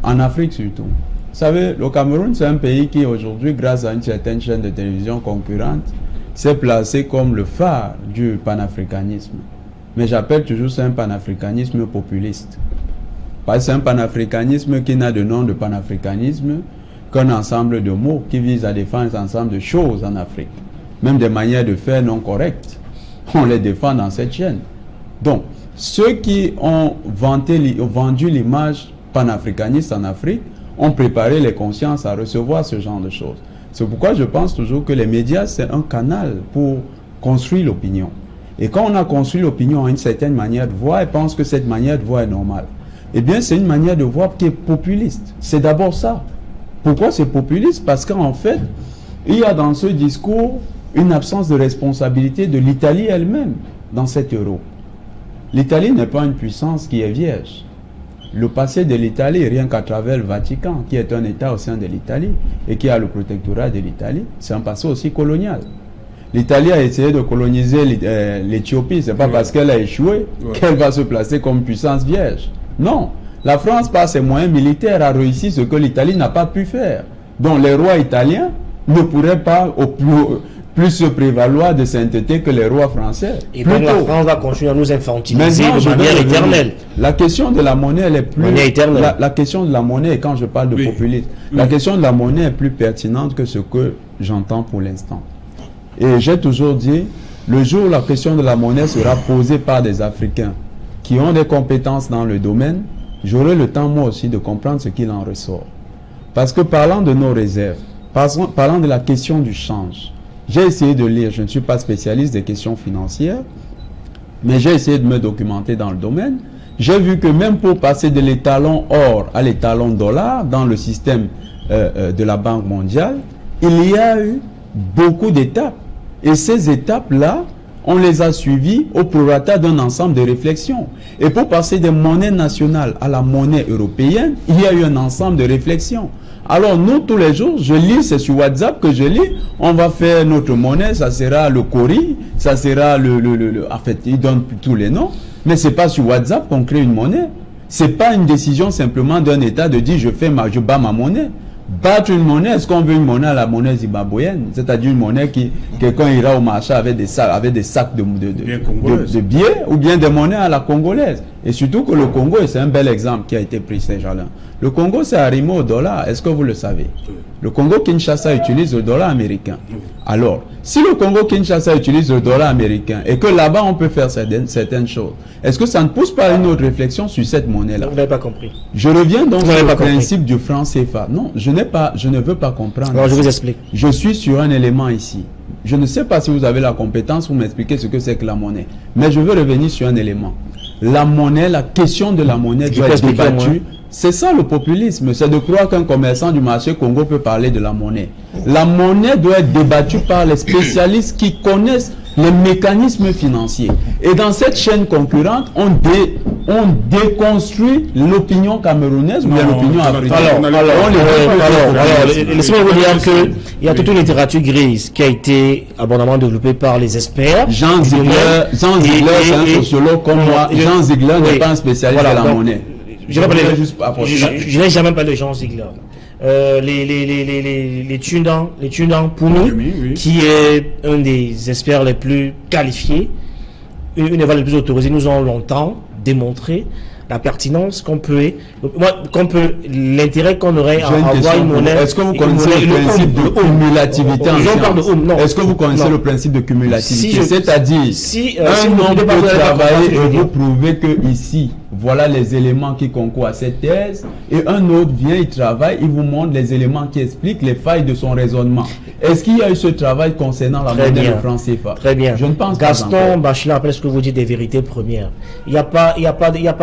En Afrique surtout. Vous savez, le Cameroun c'est un pays qui aujourd'hui, grâce à une certaine chaîne de télévision concurrente, s'est placé comme le phare du panafricanisme. Mais j'appelle toujours ça un panafricanisme populiste. Parce que c'est un panafricanisme qui n'a de nom de panafricanisme qu'un ensemble de mots qui visent à défendre un ensemble de choses en Afrique. Même des manières de faire non correctes. On les défend dans cette chaîne. Donc, ceux qui ont vendu l'image panafricaniste en Afrique ont préparé les consciences à recevoir ce genre de choses. C'est pourquoi je pense toujours que les médias, c'est un canal pour construire l'opinion. Et quand on a construit l'opinion à une certaine manière de voir, et pense que cette manière de voir est normale, eh bien, c'est une manière de voir qui est populiste. C'est d'abord ça. Pourquoi c'est populiste? Parce qu'en fait, il y a dans ce discours une absence de responsabilité de l'Italie elle-même dans cet euro. L'Italie n'est pas une puissance qui est vierge. Le passé de l'Italie, rien qu'à travers le Vatican, qui est un État au sein de l'Italie et qui a le protectorat de l'Italie, c'est un passé aussi colonial. L'Italie a essayé de coloniser l'Éthiopie, c'est pas parce qu'elle a échoué qu'elle va se placer comme puissance vierge. Non, la France, par ses moyens militaires, a réussi ce que l'Italie n'a pas pu faire. Donc les rois italiens ne pourraient pas plus se prévaloir de sainteté que les rois français. Et donc la France va continuer à nous infantiliser de manière éternelle. La question de la monnaie, elle est plus... La question de la monnaie, quand je parle de populisme, la question de la monnaie est plus pertinente que ce que j'entends pour l'instant. Et j'ai toujours dit, le jour où la question de la monnaie sera posée par des Africains qui ont des compétences dans le domaine, j'aurai le temps moi aussi de comprendre ce qu'il en ressort. Parce que parlant de nos réserves, parlant de la question du change, j'ai essayé de lire, je ne suis pas spécialiste des questions financières, mais j'ai essayé de me documenter dans le domaine. J'ai vu que même pour passer de l'étalon or à l'étalon dollar dans le système de la Banque mondiale, il y a eu beaucoup d'étapes. Et ces étapes-là, on les a suivies au prorata d'un ensemble de réflexions. Et pour passer des monnaies nationales à la monnaie européenne, il y a eu un ensemble de réflexions. Alors nous, tous les jours, je lis, c'est sur WhatsApp que je lis, on va faire notre monnaie, ça sera le Cori, ça sera en fait, ils donnent tous les noms, mais c'est pas sur WhatsApp qu'on crée une monnaie. C'est pas une décision simplement d'un État de dire je bats ma monnaie. Battre une monnaie, est-ce qu'on veut une monnaie à la monnaie zimbabwéenne? C'est-à-dire une monnaie qui, quelqu'un ira au marché avec des sacs de billets, ou bien des monnaies à la congolaise. Et surtout que le Congo, et c'est un bel exemple qui a été pris, Saint-Jalin. Le Congo s'est arrimé au dollar, est-ce que vous le savez? Le Congo-Kinshasa utilise le dollar américain. Alors, si le Congo-Kinshasa utilise le dollar américain et que là-bas on peut faire certaines choses, est-ce que ça ne pousse pas une autre réflexion sur cette monnaie-là? Vous n'avez pas compris. Je reviens donc sur le principe du franc CFA. Non, je ne veux pas comprendre. Alors je vous explique. Je suis sur un élément ici. Je ne sais pas si vous avez la compétence pour m'expliquer ce que c'est que la monnaie. Mais je veux revenir sur un élément. La monnaie, la question de la monnaie doit être débattue. C'est ça le populisme, c'est de croire qu'un commerçant du marché Congo peut parler de la monnaie. La monnaie doit être débattue par les spécialistes qui connaissent les mécanismes financiers. Et dans cette chaîne concurrente, on déconstruit l'opinion camerounaise ou l'opinion africaine. Alors, laissez-moi vous dire qu'il y a toute une littérature grise qui a été abondamment développée par les experts. Jean Ziegler, c'est un sociologue comme moi. Jean Ziegler n'est pas un spécialiste de la monnaie. Je n'ai jamais parlé de Jean Ziegler. Les Tundang pour nous, qui est un des experts les plus qualifiés, une des voix les plus autorisées, nous ont longtemps démontré la pertinence l'intérêt qu'on aurait à avoir une monnaie. Est-ce que vous connaissez le principe de cumulativité en sciences? Est-ce que vous connaissez le principe de cumulativité? C'est-à-dire, un homme peut travailler et vous prouvez que ici, voilà les éléments qui concourent à cette thèse, et un autre vient, il travaille, il vous montre les éléments qui expliquent les failles de son raisonnement. Est-ce qu'il y a eu ce travail concernant la monnaie de franc CFA? Très bien. Je ne pense pas. Gaston Bachelard, après ce que vous dites des vérités premières. Il n'y a pas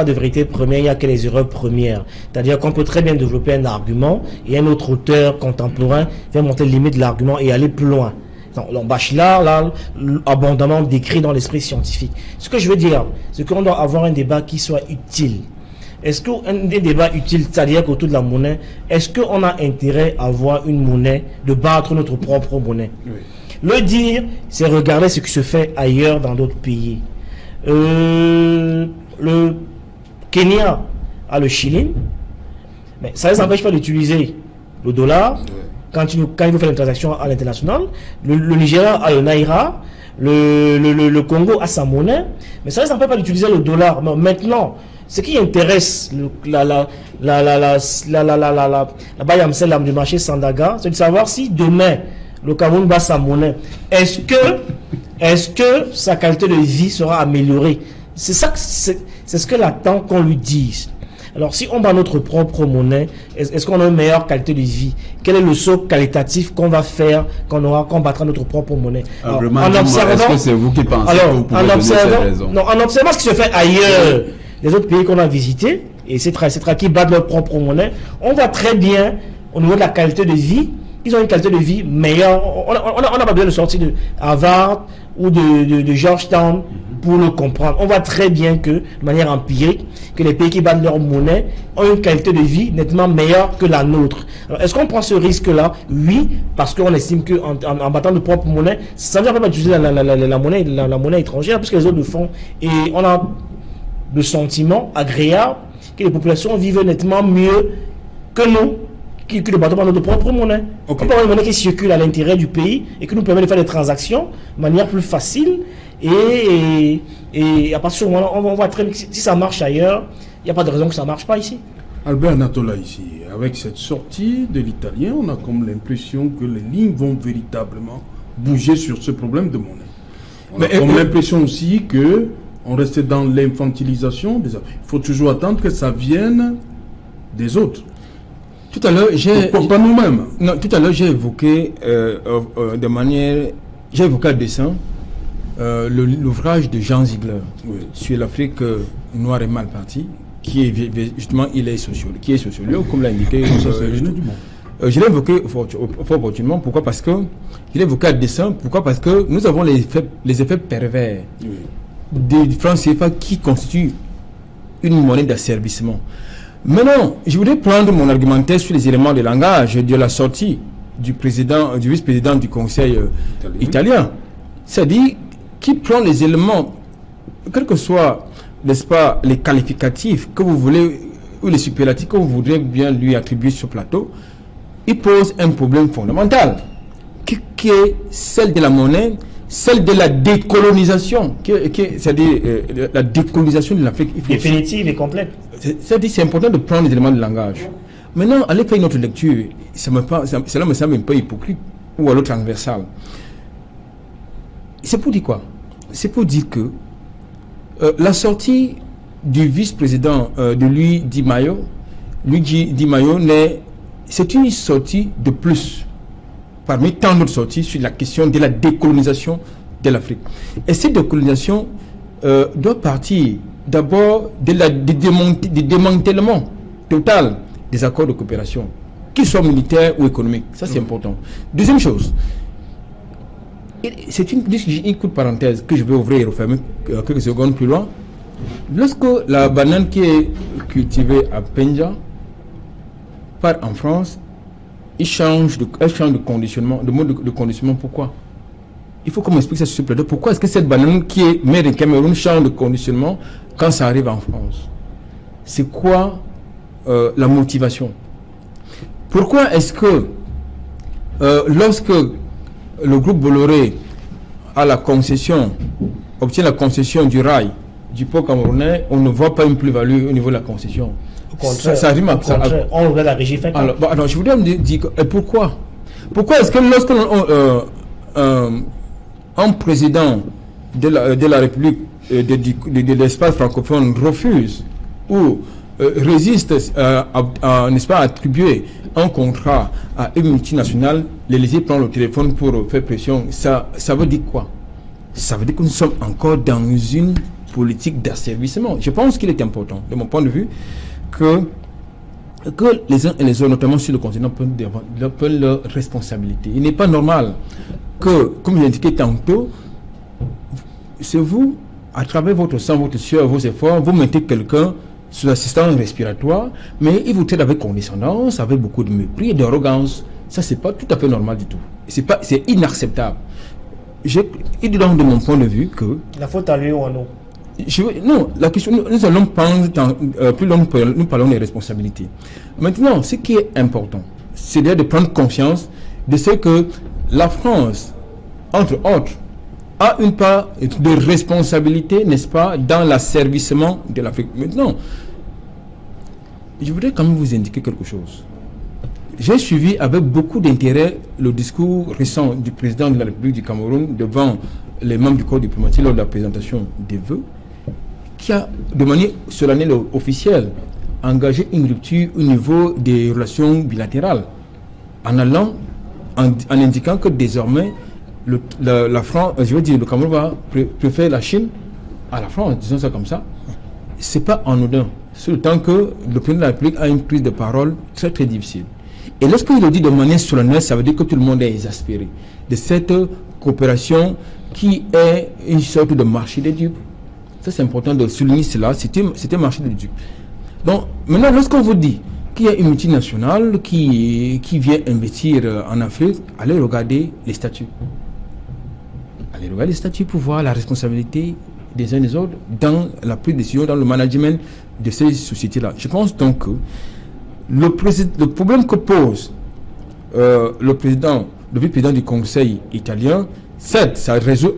de vérité première, il n'y a que les erreurs premières. C'est-à-dire qu'on peut très bien développer un argument et un autre auteur contemporain vient monter les limites de l'argument et aller plus loin. Donc Bachelard, là, abondamment décrit dans l'esprit scientifique. Ce que je veux dire, c'est qu'on doit avoir un débat qui soit utile. Est-ce qu'un débat utile, c'est-à-dire qu'autour de la monnaie, est-ce qu'on a intérêt à avoir une monnaie, de battre notre propre monnaie? Oui. Le dire, c'est regarder ce qui se fait ailleurs dans d'autres pays. Le Kenya a le shilling, mais ça ne les empêche pas d'utiliser le dollar. Oui. Quand il faut faire une transaction à l'international, le Nigeria a le naira, le Congo a sa monnaie, mais ça ne les empêche pas d'utiliser le dollar. Mais maintenant, ce qui intéresse la Bayamsel du marché Sandaga, c'est de savoir si demain le Cameroun bat sa monnaie, est-ce que sa qualité de vie sera améliorée? C'est ça, c'est ce qu'elle attend qu'on lui dise. Alors, si on bat notre propre monnaie, est-ce qu'on a une meilleure qualité de vie? Quel est le saut qualitatif qu'on va faire quand on battra notre propre monnaie? Alors, est-ce que c'est vous qui pensez que vous pouvez donner ces raisons? Non, en observant ce qui se fait ailleurs, les autres pays qu'on a visités, et c'est qui battent leur propre monnaie, on voit très bien, au niveau de la qualité de vie, ils ont une qualité de vie meilleure. On n'a pas besoin de sortir de Harvard ou de Georgetown pour le comprendre. On voit très bien que, de manière empirique, que les pays qui battent leur monnaie ont une qualité de vie nettement meilleure que la nôtre. Alors, est-ce qu'on prend ce risque-là? Oui, parce qu'on estime qu'en battant de propre monnaie, ça ne veut pas utiliser la monnaie étrangère, puisque les autres le font. Et on a le sentiment agréable que les populations vivent nettement mieux que nous, qui ne battons pas notre propre monnaie. Okay. On peut avoir une monnaie qui circule à l'intérieur du pays et qui nous permet de faire des transactions de manière plus facile. Et à partir du moment où on voit très bien que si ça marche ailleurs, il n'y a pas de raison que ça ne marche pas ici. Albert Natola, ici, avec cette sortie de l'italien, on a comme l'impression que les lignes vont véritablement bouger sur ce problème de monnaie. On a comme l'impression aussi que on reste dans l'infantilisation. Il faut toujours attendre que ça vienne des autres. Tout à l'heure, pas nous-mêmes. Non, tout à l'heure, j'ai évoqué j'ai évoqué à dessein l'ouvrage de Jean Ziegler sur l'Afrique noire et mal partie, qui est justement, il est sociologue, comme l'a indiqué. Je l'ai évoqué fort opportunément. Pourquoi? Parce que je l'ai évoqué à dessein. Pourquoi? Parce que nous avons les effets pervers du franc CFA qui constitue une monnaie d'asservissement. Maintenant, je voudrais prendre mon argumentaire sur les éléments de langage de la sortie du vice-président du Conseil italien. C'est-à-dire qui prend les éléments, quels que soient, n'est-ce pas, les qualificatifs que vous voulez ou les superlatifs que vous voudrez bien lui attribuer sur ce plateau, il pose un problème fondamental qui est celle de la monnaie, celle de la décolonisation, c'est-à-dire la décolonisation de l'Afrique. Définitive et complète. C'est-à-dire c'est important de prendre les éléments de langage. Maintenant, allez faire une autre lecture. Cela me semble un peu hypocrite ou alors transversal. C'est pour dire quoi? C'est pour dire que la sortie du vice-président de Luigi Di Maio, c'est une sortie de plus parmi tant d'autres sorties sur la question de la décolonisation de l'Afrique. Et cette décolonisation doit partir d'abord du démantèlement total des accords de coopération, qu'ils soient militaires ou économiques. Ça, c'est important. Deuxième chose, c'est une courte parenthèse que je vais ouvrir et refermer quelques secondes plus loin. Lorsque la banane qui est cultivée à Penja part en France, elle change de conditionnement, de mode de conditionnement. Pourquoi? Il faut qu'on m'explique ça sur ce plateau. Pourquoi est-ce que cette banane qui est made in Cameroun change de conditionnement quand ça arrive en France? C'est quoi la motivation? Pourquoi est-ce que lorsque le groupe Bolloré a la concession, obtient la concession du rail du port camerounais, on ne voit pas une plus-value au niveau de la concession? Au contraire, on regarde la régie fait. Alors, je voudrais me dire pourquoi? Pourquoi est-ce que lorsque un président de la République de l'espace francophone refuse ou résiste n'est-ce pas, à attribuer un contrat à une multinationale, l'Élysée prend le téléphone pour faire pression, ça veut dire quoi? Ça veut dire que nous sommes encore dans une politique d'asservissement. Je pense qu'il est important, de mon point de vue, que les uns et les autres, notamment sur le continent, prennent leurs responsabilités. Il n'est pas normal que, comme j'ai indiqué tantôt, c'est vous, à travers votre sang, votre sueur, vos efforts, vous mettez quelqu'un sous assistance respiratoire, mais il vous traite avec condescendance, avec beaucoup de mépris et d'arrogance. Ça, c'est pas tout à fait normal du tout. C'est inacceptable. Il dit donc de mon point de vue que... La faute à lui ou à nous? Non, la question, nous allons prendre, plus long nous parlons des responsabilités. Maintenant, ce qui est important, c'est de prendre conscience de ce que la France, entre autres, a une part de responsabilité, n'est-ce pas, dans l'asservissement de l'Afrique. Maintenant, je voudrais quand même vous indiquer quelque chose. J'ai suivi avec beaucoup d'intérêt le discours récent du président de la République du Cameroun devant les membres du corps diplomatique lors de la présentation des vœux, qui a, de manière solennelle et officielle, engagé une rupture au niveau des relations bilatérales, en indiquant que désormais la France, je veux dire, le Cameroun va préférer la Chine à la France, disons ça comme ça. C'est pas anodin, c'est le temps que le président de la République a une prise de parole très très difficile. Et lorsqu'il le dit de manière solennelle, ça veut dire que tout le monde est exaspéré de cette coopération qui est une sorte de marché des dupes. Ça, c'est important de souligner cela. C'était un marché des dupes. Donc, maintenant, lorsqu'on vous dit qu'il y a une multinationale qui vient investir en Afrique, allez regarder les statuts. Allez regarder les statuts pour voir la responsabilité des uns des autres dans la prise de décision, dans le management de ces sociétés-là. Je pense donc que le problème que pose le vice-président du Conseil italien, certes,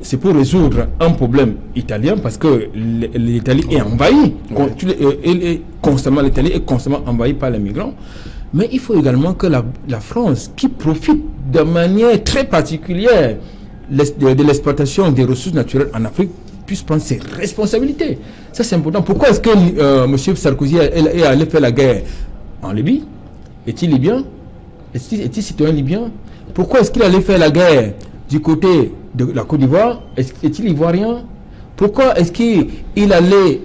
c'est pour résoudre un problème italien parce que l'Italie est envahie. L'Italie est constamment envahie par les migrants. Mais il faut également que la France, qui profite de manière très particulière de l'exploitation des ressources naturelles en Afrique, puisse prendre ses responsabilités. Ça, c'est important. Pourquoi est-ce que M. Sarkozy est allé faire la guerre en Libye? Est-il libyen? Est-il citoyen libyen? Pourquoi est-ce qu'il allait faire la guerre du côté de la Côte d'Ivoire? Est-il ivoirien? Pourquoi est-ce qu'il allait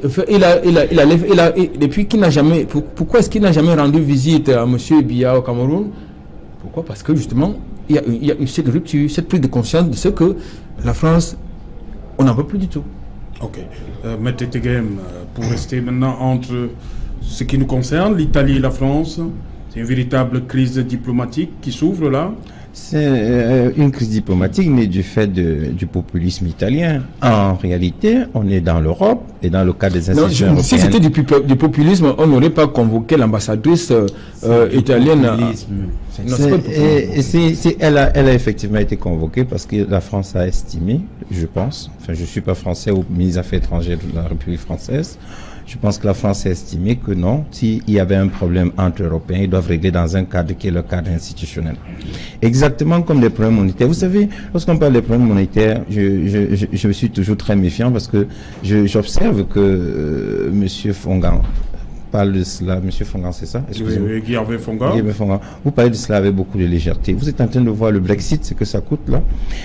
depuis qu'il n'a jamais, pourquoi est-ce qu'il n'a jamais rendu visite à M. Biya au Cameroun? Pourquoi? Parce que justement, il y a eu cette rupture, cette prise de conscience de ce que la France, on n'en veut plus du tout. Ok. Maître Tegem, pour rester maintenant entre ce qui nous concerne, l'Italie et la France, c'est une véritable crise diplomatique qui s'ouvre là? C'est une crise diplomatique, mais du fait du populisme italien. En réalité, on est dans l'Europe et dans le cas des institutions européennes. Si c'était du populisme, on n'aurait pas convoqué l'ambassadrice italienne. Elle a effectivement été convoquée parce que la France a estimé, je pense, enfin je ne suis pas français ou ministre des Affaires étrangères de la République française, je pense que la France a estimé que non, s'il y avait un problème entre Européens, ils doivent régler dans un cadre qui est le cadre institutionnel. Exactement comme les problèmes monétaires. Vous savez, lorsqu'on parle des problèmes monétaires, je me suis toujours très méfiant parce que j'observe que M. Fongan parle de cela. M. Fongan, c'est ça? Oui, Guillaume Fongan. Vous parlez de cela avec beaucoup de légèreté. Vous êtes en train de voir le Brexit, ce que ça coûte là.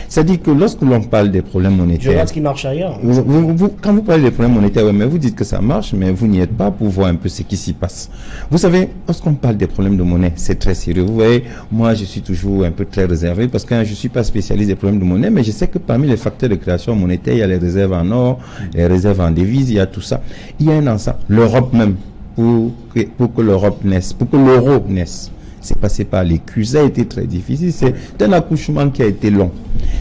C'est-à-dire que lorsque l'on parle des problèmes monétaires... Je regarde ce qui marche ailleurs. Quand vous parlez des problèmes monétaires, oui, mais vous dites que ça marche, mais vous n'y êtes pas pour voir un peu ce qui s'y passe. Vous savez, lorsqu'on parle des problèmes de monnaie, c'est très sérieux. Vous voyez, moi je suis toujours un peu très réservé parce que je ne suis pas spécialiste des problèmes de monnaie, mais je sais que parmi les facteurs de création monétaire, il y a les réserves en or, les réserves en devises, il y a tout ça. Il y a un ensemble. L'Europe même, pour que l'Europe naisse, pour que l'euro naisse, c'est passé par les culs. Ça a été très difficile. C'est un accouchement qui a été long.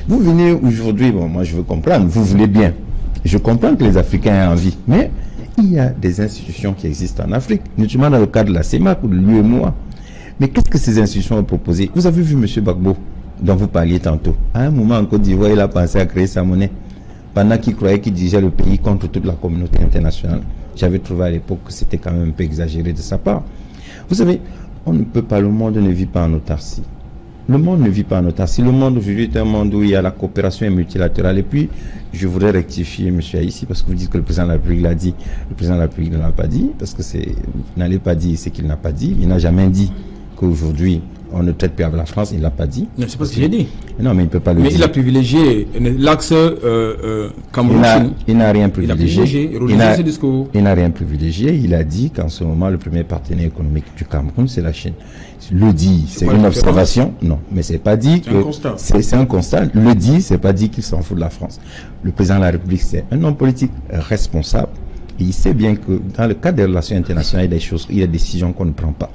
Vous venez aujourd'hui, bon, moi je veux comprendre, vous voulez bien. Je comprends que les Africains aient envie, mais il y a des institutions qui existent en Afrique, notamment dans le cadre de la CEMAC ou de l'UEMOA. Mais qu'est-ce que ces institutions ont proposé? Vous avez vu M. Gbagbo, dont vous parliez tantôt. À un moment en Côte d'Ivoire, il a pensé à créer sa monnaie, pendant qu'il croyait qu'il dirigeait le pays contre toute la communauté internationale. J'avais trouvé à l'époque que c'était quand même un peu exagéré de sa part. Vous savez, on ne peut pas, le monde ne vit pas en autarcie. Le monde ne vit pas en autarcie. Le monde aujourd'hui est un monde où il y a la coopération et multilatérale. Et puis, je voudrais rectifier M. Aïssi, parce que vous dites que le président de la République l'a dit. Le président de la République ne l'a pas dit, parce que vous n'allez pas dire ce qu'il n'a pas dit. Il n'a jamais dit qu'aujourd'hui, on ne traite plus avec la France, il ne l'a pas dit. Non, c'est pas ce que j'ai dit. Non, mais il ne peut pas le dire. Mais il a privilégié l'axe Cameroun. Il n'a rien privilégié. Il n'a rien privilégié. Il a dit qu'en ce moment, le premier partenaire économique du Cameroun, c'est la Chine. Le dit, c'est une observation. Non, mais c'est pas dit que... C'est un constat. Le dit, c'est pas dit qu'il s'en fout de la France. Le président de la République, c'est un homme politique responsable. Et il sait bien que dans le cadre des relations internationales, il y a des choses, il y a des décisions qu'on ne prend pas.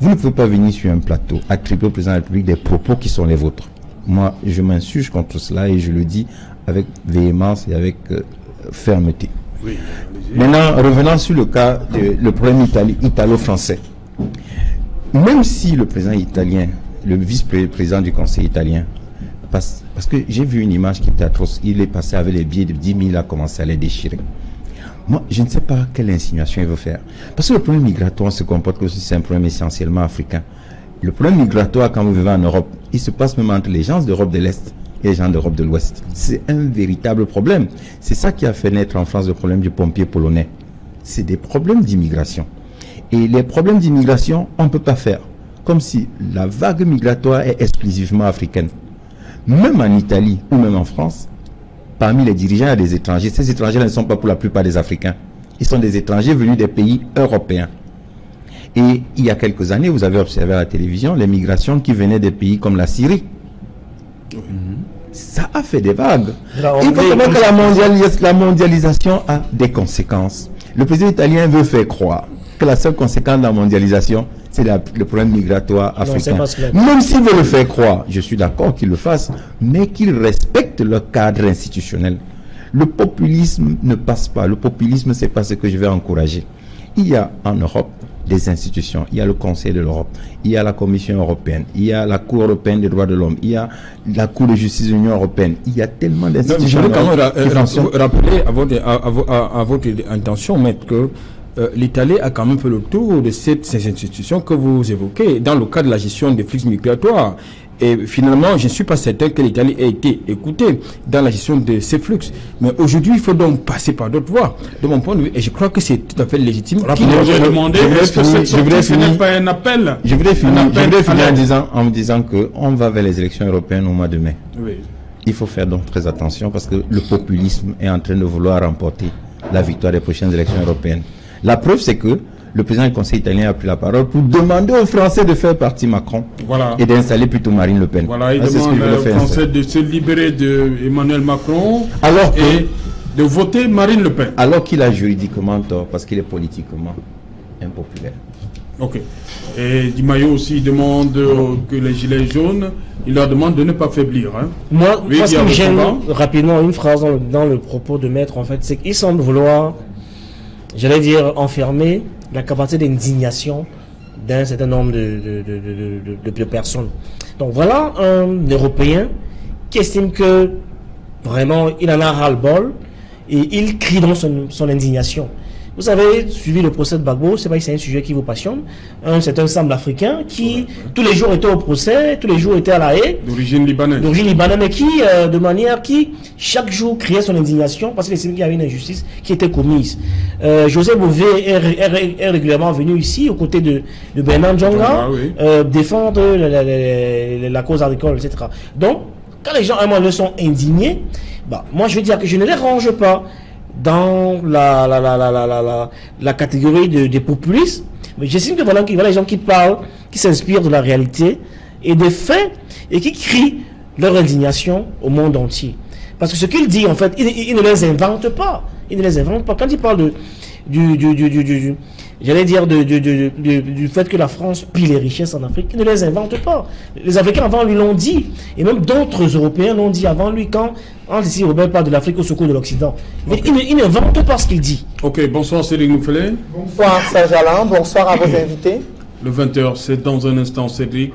Vous ne pouvez pas venir sur un plateau attribuer au président de la République des propos qui sont les vôtres. Moi, je m'insurge contre cela et je le dis avec véhémence et avec fermeté. Oui, maintenant, revenons sur le cas le problème italo-français. Même si le président italien, le vice-président du conseil italien, parce que j'ai vu une image qui était atroce, il est passé avec les billets de 10 000, il a commencé à les déchirer. Moi, je ne sais pas quelle insinuation il veut faire. Parce que le problème migratoire se comporte que c'est un problème essentiellement africain. Le problème migratoire, quand vous vivez en Europe, il se passe même entre les gens d'Europe de l'Est et les gens d'Europe de l'Ouest. C'est un véritable problème. C'est ça qui a fait naître en France le problème du pompier polonais. C'est des problèmes d'immigration. Et les problèmes d'immigration, on ne peut pas faire. Comme si la vague migratoire est exclusivement africaine. Même en Italie ou même en France, parmi les dirigeants, il y a des étrangers. Ces étrangers ne sont pas pour la plupart des Africains. Ils sont des étrangers venus des pays européens. Et il y a quelques années, vous avez observé à la télévision les migrations qui venaient des pays comme la Syrie. Ça a fait des vagues. Il faut savoir que la mondialisation a des conséquences. Le président italien veut faire croire que la seule conséquence de la mondialisation, c'est le problème migratoire africain. Même s'il veut le faire croire, je suis d'accord qu'il le fasse, mais qu'il respecte le cadre institutionnel. Le populisme ne passe pas. Le populisme, c'est pas ce que je vais encourager. Il y a en Europe des institutions. Il y a le Conseil de l'Europe, il y a la Commission européenne, il y a la Cour européenne des droits de l'homme, il y a la Cour de justice de l'Union européenne. Il y a tellement d'institutions. Je veux quand même rappeler à votre intention, maître, que l'Italie a quand même fait le tour de ces institutions que vous évoquez dans le cadre de la gestion des flux migratoires. Et finalement, je ne suis pas certain que l'Italie ait été écoutée dans la gestion de ces flux. Mais aujourd'hui, il faut donc passer par d'autres voies, de mon point de vue. Et je crois que c'est tout à fait légitime. J'ai demandé, est-ce que cette sortie, ce n'est pas un appel? Je voudrais finir en me disant qu'on va vers les élections européennes au mois de mai. Oui. Il faut faire donc très attention parce que le populisme est en train de vouloir remporter la victoire des prochaines élections européennes. La preuve, c'est que le président du Conseil italien a pris la parole pour demander aux Français de faire partie Macron et d'installer plutôt Marine Le Pen. Voilà, il demande aux Français de se libérer d'Emmanuel Macron et de voter Marine Le Pen. Alors qu'il a juridiquement tort, parce qu'il est politiquement impopulaire. Ok. Et Di Maio aussi demande que les Gilets jaunes, il leur demande de ne pas faiblir. Hein. Moi, ce qui me gêne rapidement, une phrase dans le propos de maître, en fait, c'est qu'il semble vouloir, j'allais dire, enfermer la capacité d'indignation d'un certain nombre de personnes. Donc voilà un Européen qui estime que vraiment il en a ras-le-bol et il crie dans son indignation. Vous avez suivi le procès de Gbagbo, c'est pas que c'est un sujet qui vous passionne. C'est un semble africain qui tous les jours était au procès, tous les jours était à la haie. D'origine libanaise. D'origine libanaise, mais qui, de manière qui, chaque jour, criait son indignation parce qu'il estimait qu'il y avait une injustice qui était commise. José Bové est régulièrement venu ici, aux côtés de Bernard Djonga, défendre la cause agricole, etc. Donc, quand les gens à un moment sont indignés, bah, moi je veux dire que je ne les range pas dans la catégorie des populistes, mais j'estime que voilà les gens qui parlent, qui s'inspirent de la réalité et des faits et qui crient leur indignation au monde entier. Parce que ce qu'il dit, en fait, il ne les invente pas. Il ne les invente pas. Quand il parle j'allais dire du fait que la France pille les richesses en Afrique, il ne les invente pas. Les Africains avant lui l'ont dit, et même d'autres Européens l'ont dit avant lui quand ici Robert parle de l'Afrique au secours de l'Occident. Okay. Il n'invente pas ce qu'il dit. Ok, bonsoir Cédric Nouffelé. Bonsoir Serge Alain, bonsoir à vos invités. Le 20h, c'est dans un instant Cédric,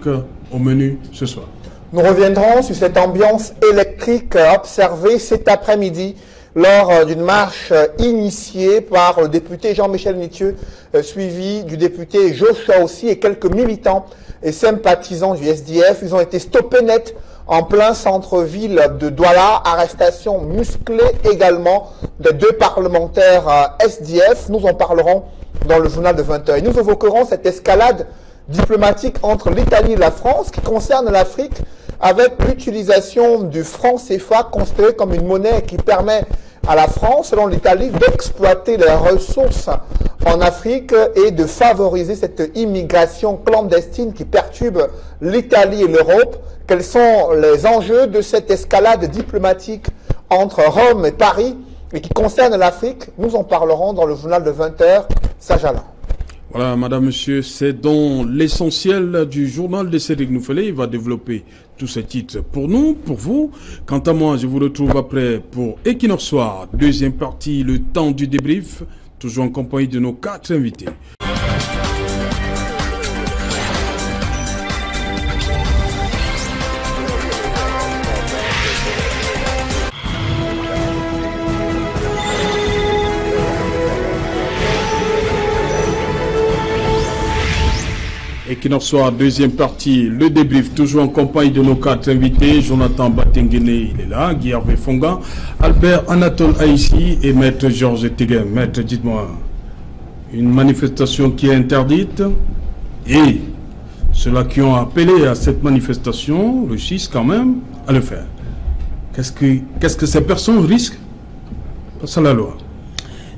au menu ce soir. Nous reviendrons sur cette ambiance électrique observée cet après-midi lors d'une marche initiée par le député Jean-Michel Nitieux, suivi du député Joshua aussi et quelques militants et sympathisants du SDF. Ils ont été stoppés net en plein centre-ville de Douala. Arrestation musclée également de 2 parlementaires SDF. Nous en parlerons dans le journal de 20h. Et nous évoquerons cette escalade diplomatique entre l'Italie et la France qui concerne l'Afrique avec l'utilisation du franc CFA considéré comme une monnaie qui permet à la France, selon l'Italie, d'exploiter les ressources en Afrique et de favoriser cette immigration clandestine qui perturbe l'Italie et l'Europe. Quels sont les enjeux de cette escalade diplomatique entre Rome et Paris et qui concerne l'Afrique? Nous en parlerons dans le journal de 20h, Sajalan. Voilà, madame, monsieur, c'est donc l'essentiel du journal de Cédric Noufelé. Il va développer tous ces titres pour nous, pour vous. Quant à moi, je vous retrouve après pour Equinox Soir, deuxième partie, le temps du débrief, toujours en compagnie de nos 4 invités. Equinox Soir, deuxième partie, le débrief, toujours en compagnie de nos 4 invités. Jonathan Batengene, il est là, Guy Hervé Fonga, Albert Anatole Aïssi et Maître Georges Teguen. Maître, dites-moi, une manifestation qui est interdite et ceux-là qui ont appelé à cette manifestation réussissent quand même à le faire. Qu'est-ce que ces personnes risquent face à la loi?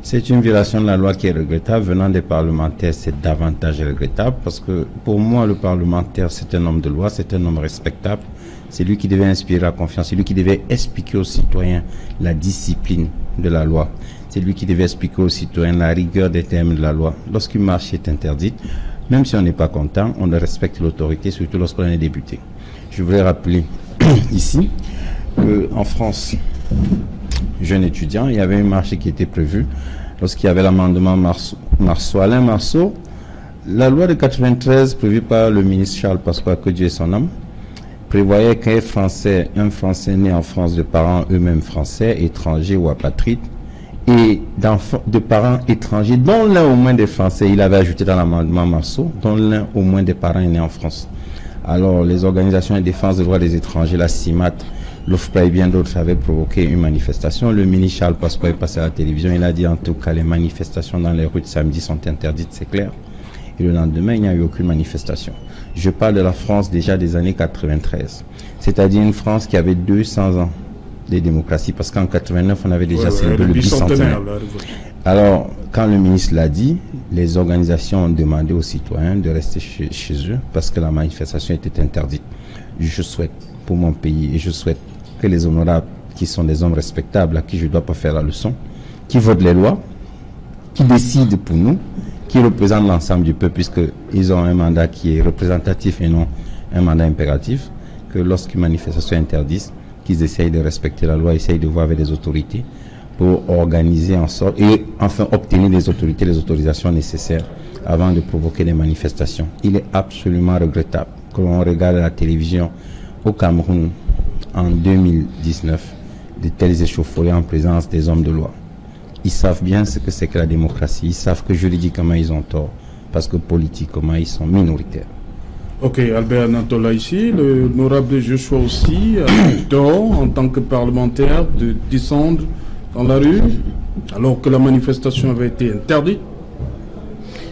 C'est une violation de la loi qui est regrettable. Venant des parlementaires, c'est davantage regrettable parce que pour moi, le parlementaire, c'est un homme de loi, c'est un homme respectable. C'est lui qui devait inspirer la confiance, c'est lui qui devait expliquer aux citoyens la discipline de la loi. C'est lui qui devait expliquer aux citoyens la rigueur des termes de la loi. Lorsqu'une marche est interdite, même si on n'est pas content, on respecte l'autorité, surtout lorsqu'on est député. Je voudrais rappeler ici qu'en France, jeune étudiant, il y avait une marche qui était prévue lorsqu'il y avait l'amendement Marceau. Alain Marceau, la loi de 93 prévue par le ministre Charles Pasqua, que Dieu ait son âme, prévoyait qu'un Français né en France de parents eux-mêmes français, étrangers ou apatrides, et de parents étrangers, dont l'un au moins des Français, il avait ajouté dans l'amendement Marceau, dont l'un au moins des parents est né en France. Alors, les organisations de défense des droits des étrangers, la CIMAT, l'OFPRA et bien d'autres avaient provoqué une manifestation. Le ministre Charles Pasqua est passé à la télévision. Il a dit en tout cas les manifestations dans les rues de samedi sont interdites, c'est clair. Et le lendemain, il n'y a eu aucune manifestation. Je parle de la France déjà des années 93. C'est-à-dire une France qui avait 200 ans de démocratie. Parce qu'en 89, on avait déjà célébré le bicentenaire. Alors, quand le ministre l'a dit, les organisations ont demandé aux citoyens de rester chez eux parce que la manifestation était interdite. Je souhaite pour mon pays et je souhaite que les honorables, qui sont des hommes respectables, à qui je ne dois pas faire la leçon, qui votent les lois, qui décident pour nous, qui représentent l'ensemble du peuple, puisqu'ils ont un mandat qui est représentatif et non un mandat impératif, que lorsqu'une manifestation est interdite, qu'ils essayent de respecter la loi, essayent de voir avec les autorités pour organiser en sorte, et enfin obtenir des autorités les autorisations nécessaires avant de provoquer des manifestations. Il est absolument regrettable que l'on regarde à la télévision au Cameroun en 2019 de tels échauffourées en présence des hommes de loi. Ils savent bien ce que c'est que la démocratie. Ils savent que juridiquement ils ont tort parce que politiquement ils sont minoritaires. Ok, Albert Anatola ici, l'honorable Joshua aussi a tort en tant que parlementaire de descendre dans la rue alors que la manifestation avait été interdite.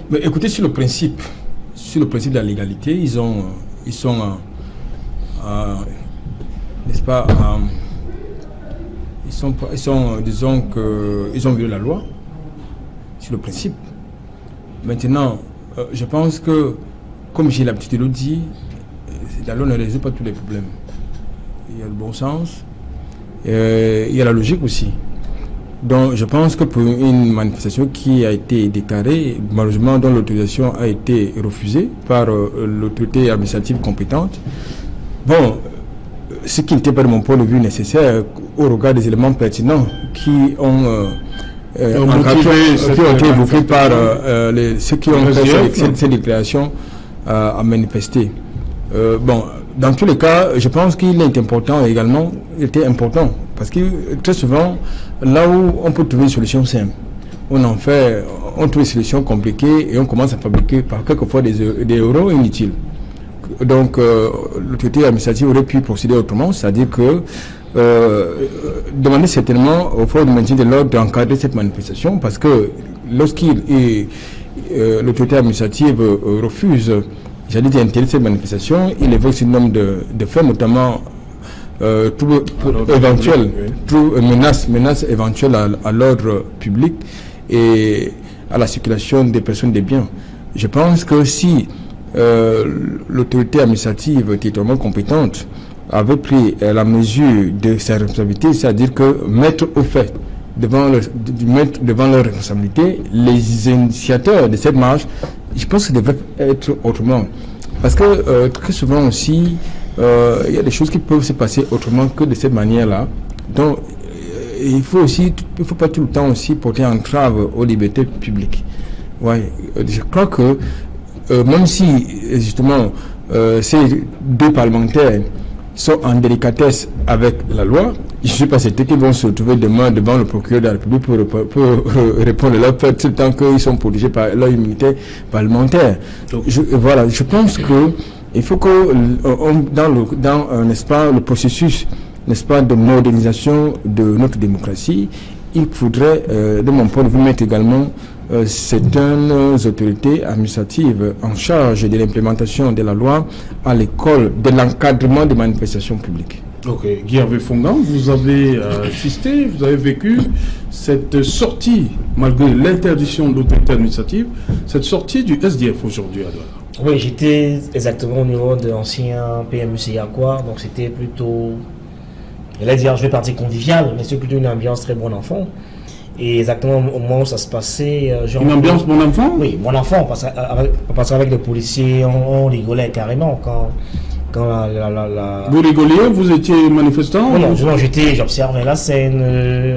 Mais écoutez, sur le principe de la légalité, ils sont n'est-ce pas, disons qu'ils ont violé la loi sur le principe. Maintenant, je pense que, comme j'ai l'habitude de le dire, la loi ne résout pas tous les problèmes. Il y a le bon sens, il y a la logique aussi. Donc je pense que pour une manifestation qui a été déclarée, malheureusement dont l'autorisation a été refusée par l'autorité administrative compétente, bon, ce qui n'était pas de mon point de vue nécessaire au regard des éléments pertinents qui ont été évoqués par ceux qui ont fait cette déclaration à manifester. Bon, dans tous les cas, je pense qu'il est important également, il était important Parce que très souvent, là où on peut trouver une solution simple, on trouve une solution compliquée et on commence à fabriquer quelquefois des euros inutiles. Donc, l'autorité administrative aurait pu procéder autrement, c'est-à-dire que demander certainement au Fonds de maintien de l'ordre d'encadrer cette manifestation, parce que l'autorité administrative refuse, j'allais dire, d'interdire cette manifestation, il évoque ce nombre de faits, notamment menace éventuelle à l'ordre public et à la circulation des personnes et des biens. Je pense que si l'autorité administrative territorialement compétente avait pris la mesure de sa responsabilité, c'est-à-dire que mettre au fait devant leur responsabilité les initiateurs de cette marche, je pense que ça devrait être autrement. Parce que très souvent aussi, il y a des choses qui peuvent se passer autrement que de cette manière-là. Donc, il faut pas tout le temps aussi porter entrave aux libertés publiques. Ouais, je crois que même si justement ces deux parlementaires sont en délicatesse avec la loi, je ne suis pas certain qu'ils vont se retrouver demain devant le procureur de la République pour répondre à leur fait, tout le temps qu'ils sont protégés par leur immunité parlementaire. Je pense que il faut que n'est-ce pas, le processus, n'est-ce pas, de modernisation de notre démocratie, il faudrait, de mon point de vue, mettre également certaines autorités administratives en charge de l'implémentation de la loi à l'école de l'encadrement des manifestations publiques. Ok, Guy Hervé Fongan, vous avez assisté, vous avez vécu cette sortie, malgré l'interdiction de l'autorité administrative, cette sortie du SDF aujourd'hui à Douala. Oui, j'étais exactement au niveau de l'ancien PMUC à quoi, donc c'était plutôt, je vais partir convivial, mais c'est plutôt une ambiance très bon enfant. Et exactement au moment où ça se passait... une ambiance bon enfant? Oui, bon enfant, parce qu'avec les policiers, on rigolait carrément quand Vous rigoliez? Vous étiez manifestant? Non, j'observais la scène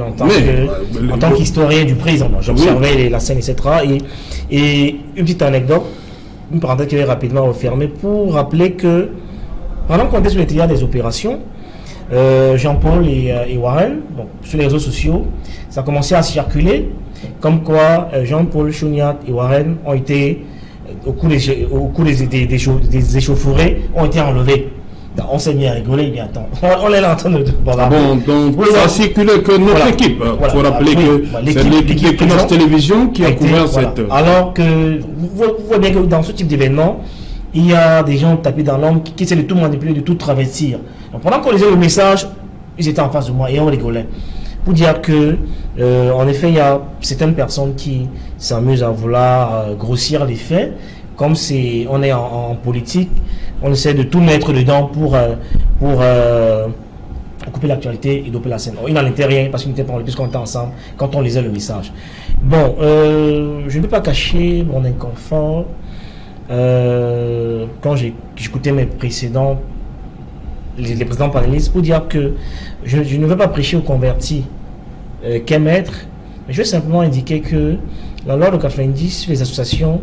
en tant qu'historien du président. J'observais la scène, etc. Et une petite anecdote, une parenthèse qui est rapidement refermée pour rappeler que pendant qu'on était sur les théâtres des opérations, Jean-Paul et Warren, donc, sur les réseaux sociaux, ça a commencé à circuler comme quoi Jean-Paul, Chouniat et Warren ont été, au cours des échauffourées, ont été enlevés. Donc, on s'est mis à rigoler, mais attends, on est là en train de... donc ça a circulé que notre équipe. Il faut rappeler que c'est l'équipe de Equinox Télévision qui a couvert cette... Alors que, vous voyez bien que dans ce type d'événement, il y a des gens tapés dans l'ombre qui essaient de tout manipuler, de tout travestir. Donc pendant qu'on lisait le message, ils étaient en face de moi et on rigolait. Pour dire que, en effet, il y a certaines personnes qui s'amusent à vouloir grossir les faits. Comme on est en politique, on essaie de tout mettre dedans pour couper l'actualité et doper la scène. Il n'en était rien parce qu'il n'était pas en puisqu'on était ensemble quand on lisait le message. Bon, je ne peux pas cacher mon inconfort. Quand j'écoutais mes précédents, les précédents panélistes, pour dire que je ne veux pas prêcher aux convertis qu'un maître, mais je veux simplement indiquer que la loi de 90 sur les associations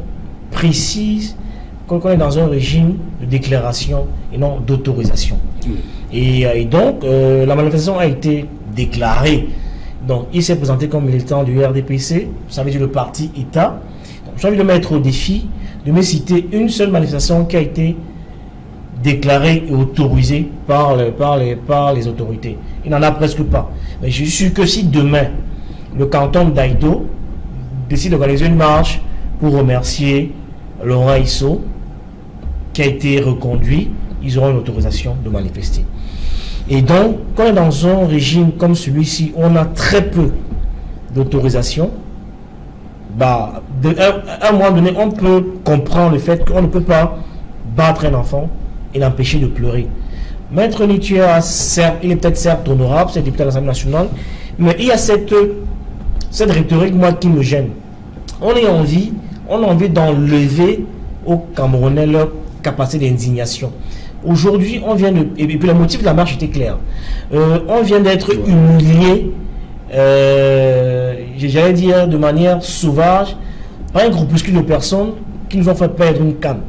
précise qu'on est dans un régime de déclaration et non d'autorisation. Et donc, la manifestation a été déclarée. Donc, il s'est présenté comme militant du RDPC, ça veut dire le parti État. J'ai envie de mettre au défi de me citer une seule manifestation qui a été déclarée et autorisée par les autorités. Il n'en a presque pas. Mais je suis sûr que si demain, le canton d'Aïdo décide d'organiser une marche pour remercier Laurent Isso, qui a été reconduit, ils auront une autorisation de manifester. Et donc, quand on est dans un régime comme celui-ci, on a très peu d'autorisation, à un moment donné, on peut comprendre le fait qu'on ne peut pas battre un enfant et l'empêcher de pleurer. Maître Nituer, il est peut-être certes honorable, c'est député de l'Assemblée nationale, mais il y a cette rhétorique, moi, qui me gêne. On a envie d'enlever aux Camerounais leur capacité d'indignation. Aujourd'hui, on vient de... Et puis le motif de la marche était clair. On vient d'être humilié, j'allais dire de manière sauvage, par un groupuscule de personnes qui nous ont fait perdre une canne.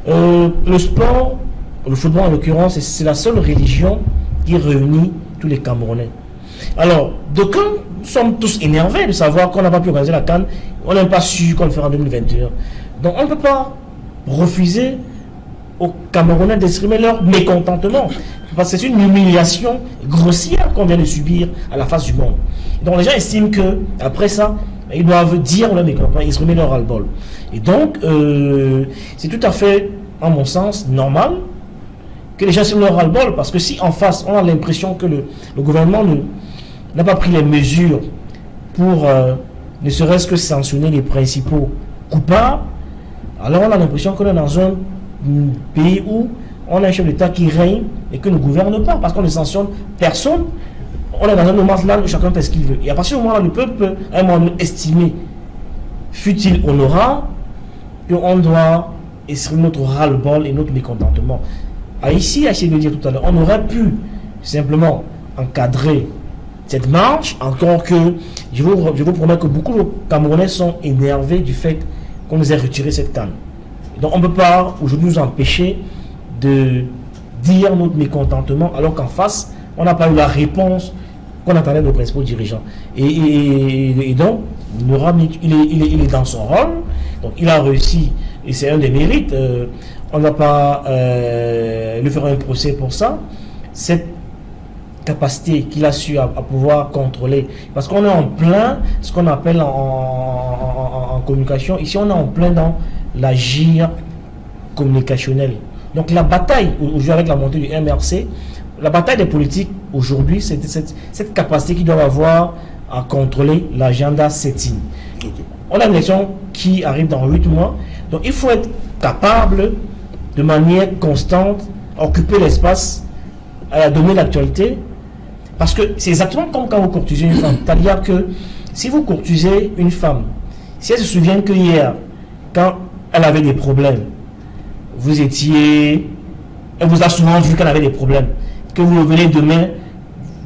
Le sport, le football en l'occurrence, c'est la seule religion qui réunit tous les Camerounais. Alors, d'aucuns sommes tous énervés de savoir qu'on n'a pas pu organiser la CAN, on n'a pas su qu'on le fera en 2021. Donc on ne peut pas refuser aux Camerounais d'exprimer leur mécontentement, parce que c'est une humiliation grossière qu'on vient de subir à la face du monde. Donc les gens estiment que après ça, ils doivent dire leur mécontentement, exprimer leur ras-le-bol. Et donc, c'est tout à fait, en mon sens, normal que les gens expriment leur ras-le-bol, parce que si en face, on a l'impression que le gouvernement n'a pas pris les mesures pour ne serait-ce que sanctionner les principaux coupables, alors on a l'impression qu'on est dans un pays où on a un chef d'État qui règne et que ne gouverne pas, parce qu'on ne sanctionne personne. On est dans un moment là où chacun fait ce qu'il veut. Et à partir du moment où le peuple a un moment estimé, fut-il honorable, qu'on doit exprimer notre ras-le-bol et notre mécontentement. Ici, à essayer de dire tout à l'heure, on aurait pu simplement encadrer cette marche, encore que je vous promets que beaucoup de Camerounais sont énervés du fait qu'on nous ait retiré cette canne. Donc on ne peut pas aujourd'hui nous empêcher de dire notre mécontentement, alors qu'en face, on n'a pas eu la réponse qu'on attendait de nos principaux dirigeants. Et donc, il est dans son rôle, donc il a réussi, et c'est un des mérites. On n'a pas lui faire un procès pour ça. Cette capacité qu'il a su à pouvoir contrôler, parce qu'on est en plein, ce qu'on appelle en communication, ici on est en plein dans la gire communicationnelle. Donc la bataille, aujourd'hui avec la montée du MRC, la bataille des politiques aujourd'hui, c'est cette capacité qu'ils doivent avoir à contrôler l'agenda setting. On a une élection qui arrive dans 8 mois, donc il faut être capable de manière constante à occuper l'espace, à donner l'actualité, parce que c'est exactement comme quand vous courtisez une femme. C'est-à-dire que si vous courtisez une femme, si elle se souvient que hier, quand elle avait des problèmes, elle vous a souvent vu qu'elle avait des problèmes, que vous revenez demain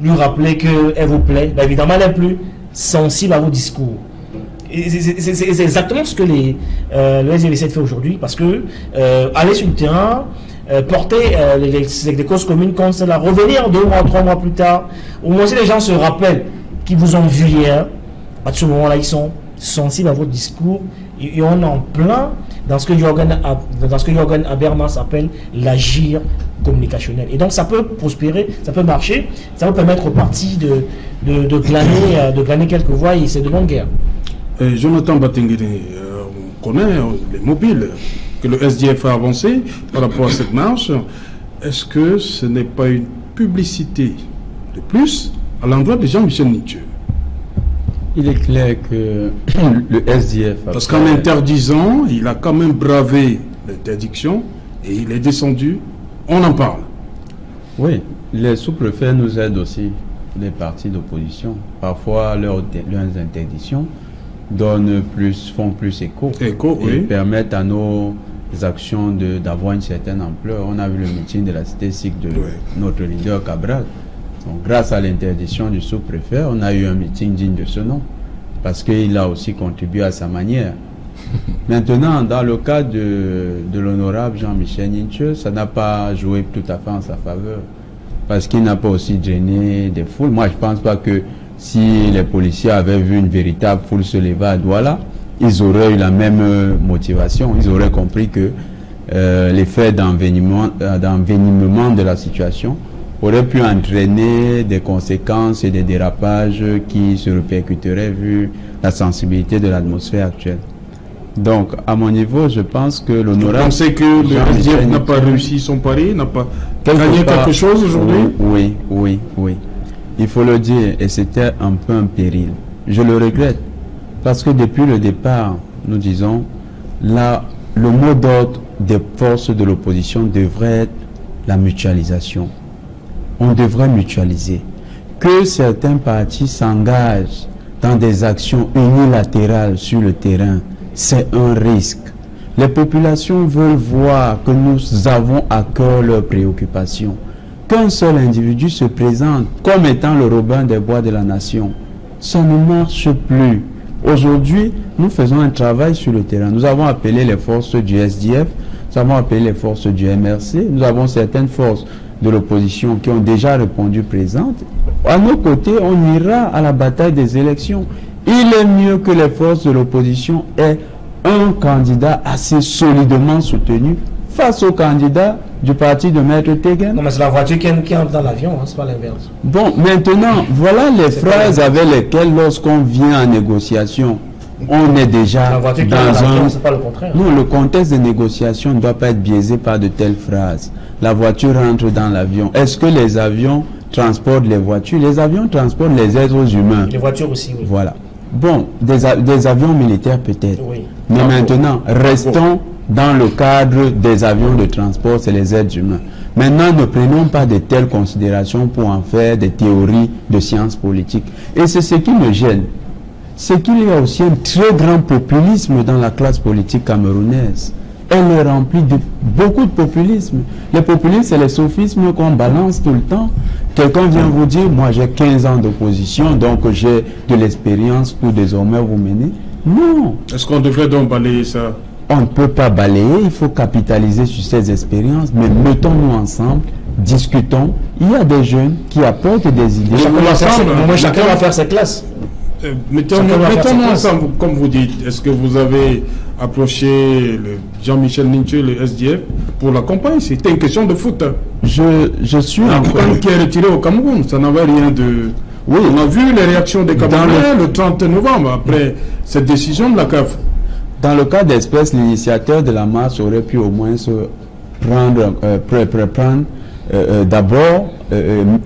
lui rappeler qu'elle vous plaît, ben évidemment elle n'est plus sensible à vos discours. C'est exactement ce que le SDV fait aujourd'hui, parce que aller sur le terrain, porter les causes communes contre cela, revenir 2 mois, 3 mois plus tard, au moins si les gens se rappellent qu'ils vous ont vu hier, à ce moment-là ils sont sensibles à votre discours, et on est en plein dans ce que Jürgen Habermas appelle l'agir communicationnel. Et donc ça peut prospérer, ça peut marcher, ça peut permettre aux partis de glaner quelques voix, et c'est de longue guerre. Jonathan Batengere, on connaît les mobiles que le SDF a avancé par rapport à cette marche. Est-ce que ce n'est pas une publicité de plus à l'endroit de Jean-Michel Nithieu? Il est clair que le SDF... Parce qu'en interdisant, il a quand même bravé l'interdiction et il est descendu. On en parle. Oui, les sous-préfets nous aident aussi, les partis d'opposition. Parfois, leurs interdictions font plus écho et oui, permettent à nos actions d'avoir une certaine ampleur. On a vu le meeting de la cité SIC de notre leader Cabral. Donc, grâce à l'interdiction du sous-préfet, on a eu un meeting digne de ce nom, parce qu'il a aussi contribué à sa manière. Maintenant, dans le cas de l'honorable Jean-Michel Nithieu, ça n'a pas joué tout à fait en sa faveur, parce qu'il n'a pas aussi gêné des foules. Moi, je ne pense pas que si les policiers avaient vu une véritable foule se lever à Douala, ils auraient eu la même motivation. Ils auraient compris que l'effet d'envenimement de la situation aurait pu entraîner des conséquences et des dérapages qui se répercuteraient vu la sensibilité de l'atmosphère actuelle. Donc, à mon niveau, je pense que l'honorable... Vous pensez que le SDF n'a pas réussi son pari, n'a pas gagné quelque chose aujourd'hui? Oui. Il faut le dire, et c'était un peu un péril. Je le regrette, parce que depuis le départ, nous disons, là, le mot d'ordre des forces de l'opposition devrait être la mutualisation. On devrait mutualiser. Que certains partis s'engagent dans des actions unilatérales sur le terrain, c'est un risque. Les populations veulent voir que nous avons à cœur leurs préoccupations. Qu'un seul individu se présente comme étant le Robin des Bois de la nation, ça ne marche plus. Aujourd'hui, nous faisons un travail sur le terrain. Nous avons appelé les forces du SDF, nous avons appelé les forces du MRC, nous avons certaines forces de l'opposition qui ont déjà répondu présentes. à nos côtés, on ira à la bataille des élections. Il est mieux que les forces de l'opposition aient un candidat assez solidement soutenu face au candidat du parti de Maître Tegen. Non, mais c'est la voiture qui entre dans l'avion, hein, c'est pas l'inverse. Bon, maintenant, voilà les phrases avec lesquelles, lorsqu'on vient en négociation, on est déjà La voiture qui dans entre dans l'avion, un... c'est pas le contraire. Non, le contexte de négociation ne doit pas être biaisé par de telles phrases. La voiture rentre dans l'avion. Est-ce que les avions transportent les voitures? Les avions transportent les êtres humains. Les voitures aussi, oui. Voilà. Bon, des avions militaires peut-être. Oui. Mais maintenant, restons dans le cadre des avions de transport, c'est les êtres humains. Maintenant, ne prenons pas de telles considérations pour en faire des théories de sciences politiques. Et c'est ce qui me gêne. C'est qu'il y a aussi un très grand populisme dans la classe politique camerounaise. Elle est remplie de beaucoup de populisme. Les populismes, c'est les sophismes qu'on balance tout le temps. Quelqu'un vient vous dire, moi j'ai 15 ans d'opposition, donc j'ai de l'expérience pour désormais vous mener. Non. Est-ce qu'on devrait donc balayer ça? On ne peut pas balayer, il faut capitaliser sur ces expériences, mais mettons-nous ensemble, discutons. Il y a des jeunes qui apportent des idées. Chacun va faire ses classes. Mettons-nous ensemble, comme vous dites. Est-ce que vous avez approché Jean-Michel Ninche, le SDF, pour l'accompagner? C'était une question de foot. Je suis un qui est retiré au Cameroun, ça n'avait rien de... Oui, on a vu les réactions des Camerounais le 30 novembre, après cette décision de la CAF. Dans le cas d'espèce, l'initiateur de la marche aurait pu au moins se prendre, d'abord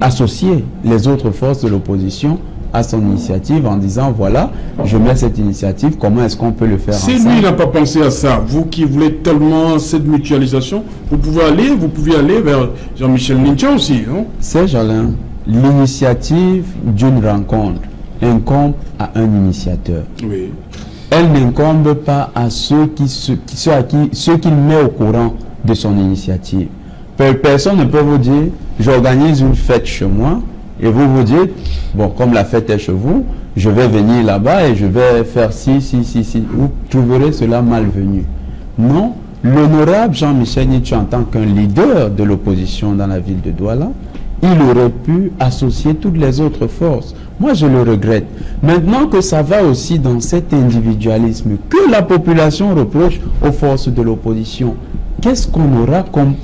associer les autres forces de l'opposition à son initiative en disant voilà, je mets cette initiative, comment est-ce qu'on peut le faire ensemble? Si lui n'a pas pensé à ça, vous qui voulez tellement cette mutualisation, vous pouvez aller vers Jean-Michel Ninche aussi, non? Serge Alain, l'initiative d'une rencontre incombe à un initiateur. Oui. Elle n'incombe pas à ceux qu'il met au courant de son initiative. Personne ne peut vous dire, j'organise une fête chez moi, et vous dites, bon, comme la fête est chez vous, je vais venir là-bas et je vais faire ci. Vous trouverez cela malvenu. Non, l'honorable Jean-Michel Ninche, en tant qu'un leader de l'opposition dans la ville de Douala, il aurait pu associer toutes les autres forces. Moi, je le regrette. Maintenant que ça va aussi dans cet individualisme que la population reproche aux forces de l'opposition, qu'est-ce qu'on aura comme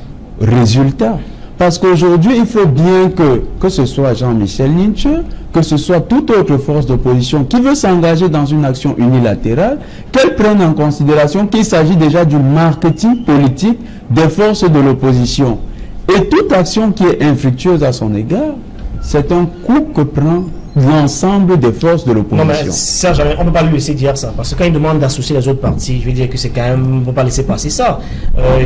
résultat? Parce qu'aujourd'hui, il faut bien que ce soit Jean-Michel Ninche, que ce soit toute autre force d'opposition qui veut s'engager dans une action unilatérale, qu'elle prenne en considération qu'il s'agit déjà du marketing politique des forces de l'opposition. Et toute action qui est infructueuse à son égard, c'est un coup que prend l'ensemble des forces de l'opposition. Non, mais Serge, on ne peut pas lui laisser dire ça. Parce que quand il demande d'associer les autres partis, je veux dire que c'est quand même... On ne peut pas laisser passer ça.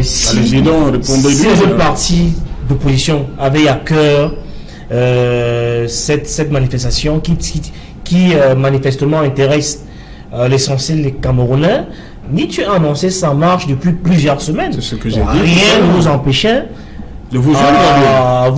Si les autres partis d'opposition avaient à cœur cette manifestation qui manifestement intéresse l'essentiel des Camerounais, Ninche a annoncé sa marche depuis plusieurs semaines. C'est ce que j'ai dit. Rien ne vous empêchait de vous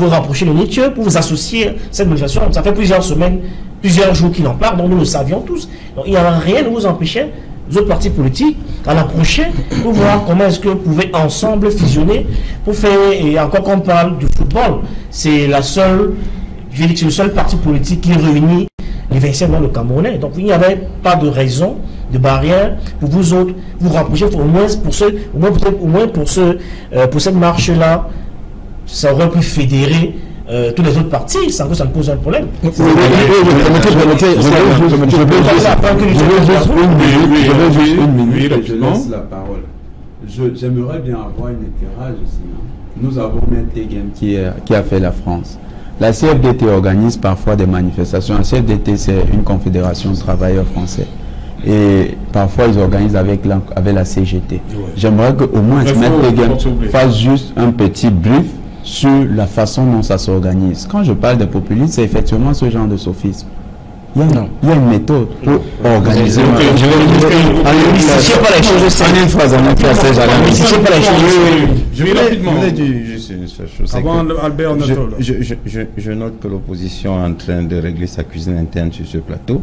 rapprocher de Ninche pour vous associer à cette manifestation. Ça fait plusieurs semaines, plusieurs jours qu'il en parle, donc nous le savions tous. Donc il n'y a rien ne vous empêchait, les autres partis politiques, à l'approcher pour voir comment est-ce que vous pouvez ensemble fusionner pour faire, et encore qu'on parle du football, c'est le seul parti politique qui réunit les 25 dans le Camerounais. Donc il n'y avait pas de raison, de barrière pour vous autres, vous rapprocher au moins pour cette marche-là. Ça aurait pu fédérer tous les autres partis sans que ça ne pose un problème. Je laisse la parole. J'aimerais bien avoir une éclairage aussi. Nous avons un Tegen qui a fait la France. La CFDT organise parfois des manifestations. La CFDT, c'est une confédération de travailleurs français. Et parfois, ils organisent avec la CGT. J'aimerais qu'au moins M. Tegen fasse juste un petit brief sur la façon dont ça s'organise. Quand je parle de populisme, c'est effectivement ce genre de sophisme. Il y a une méthode pour organiser. Je note que l'opposition est en train de régler sa cuisine interne sur ce plateau.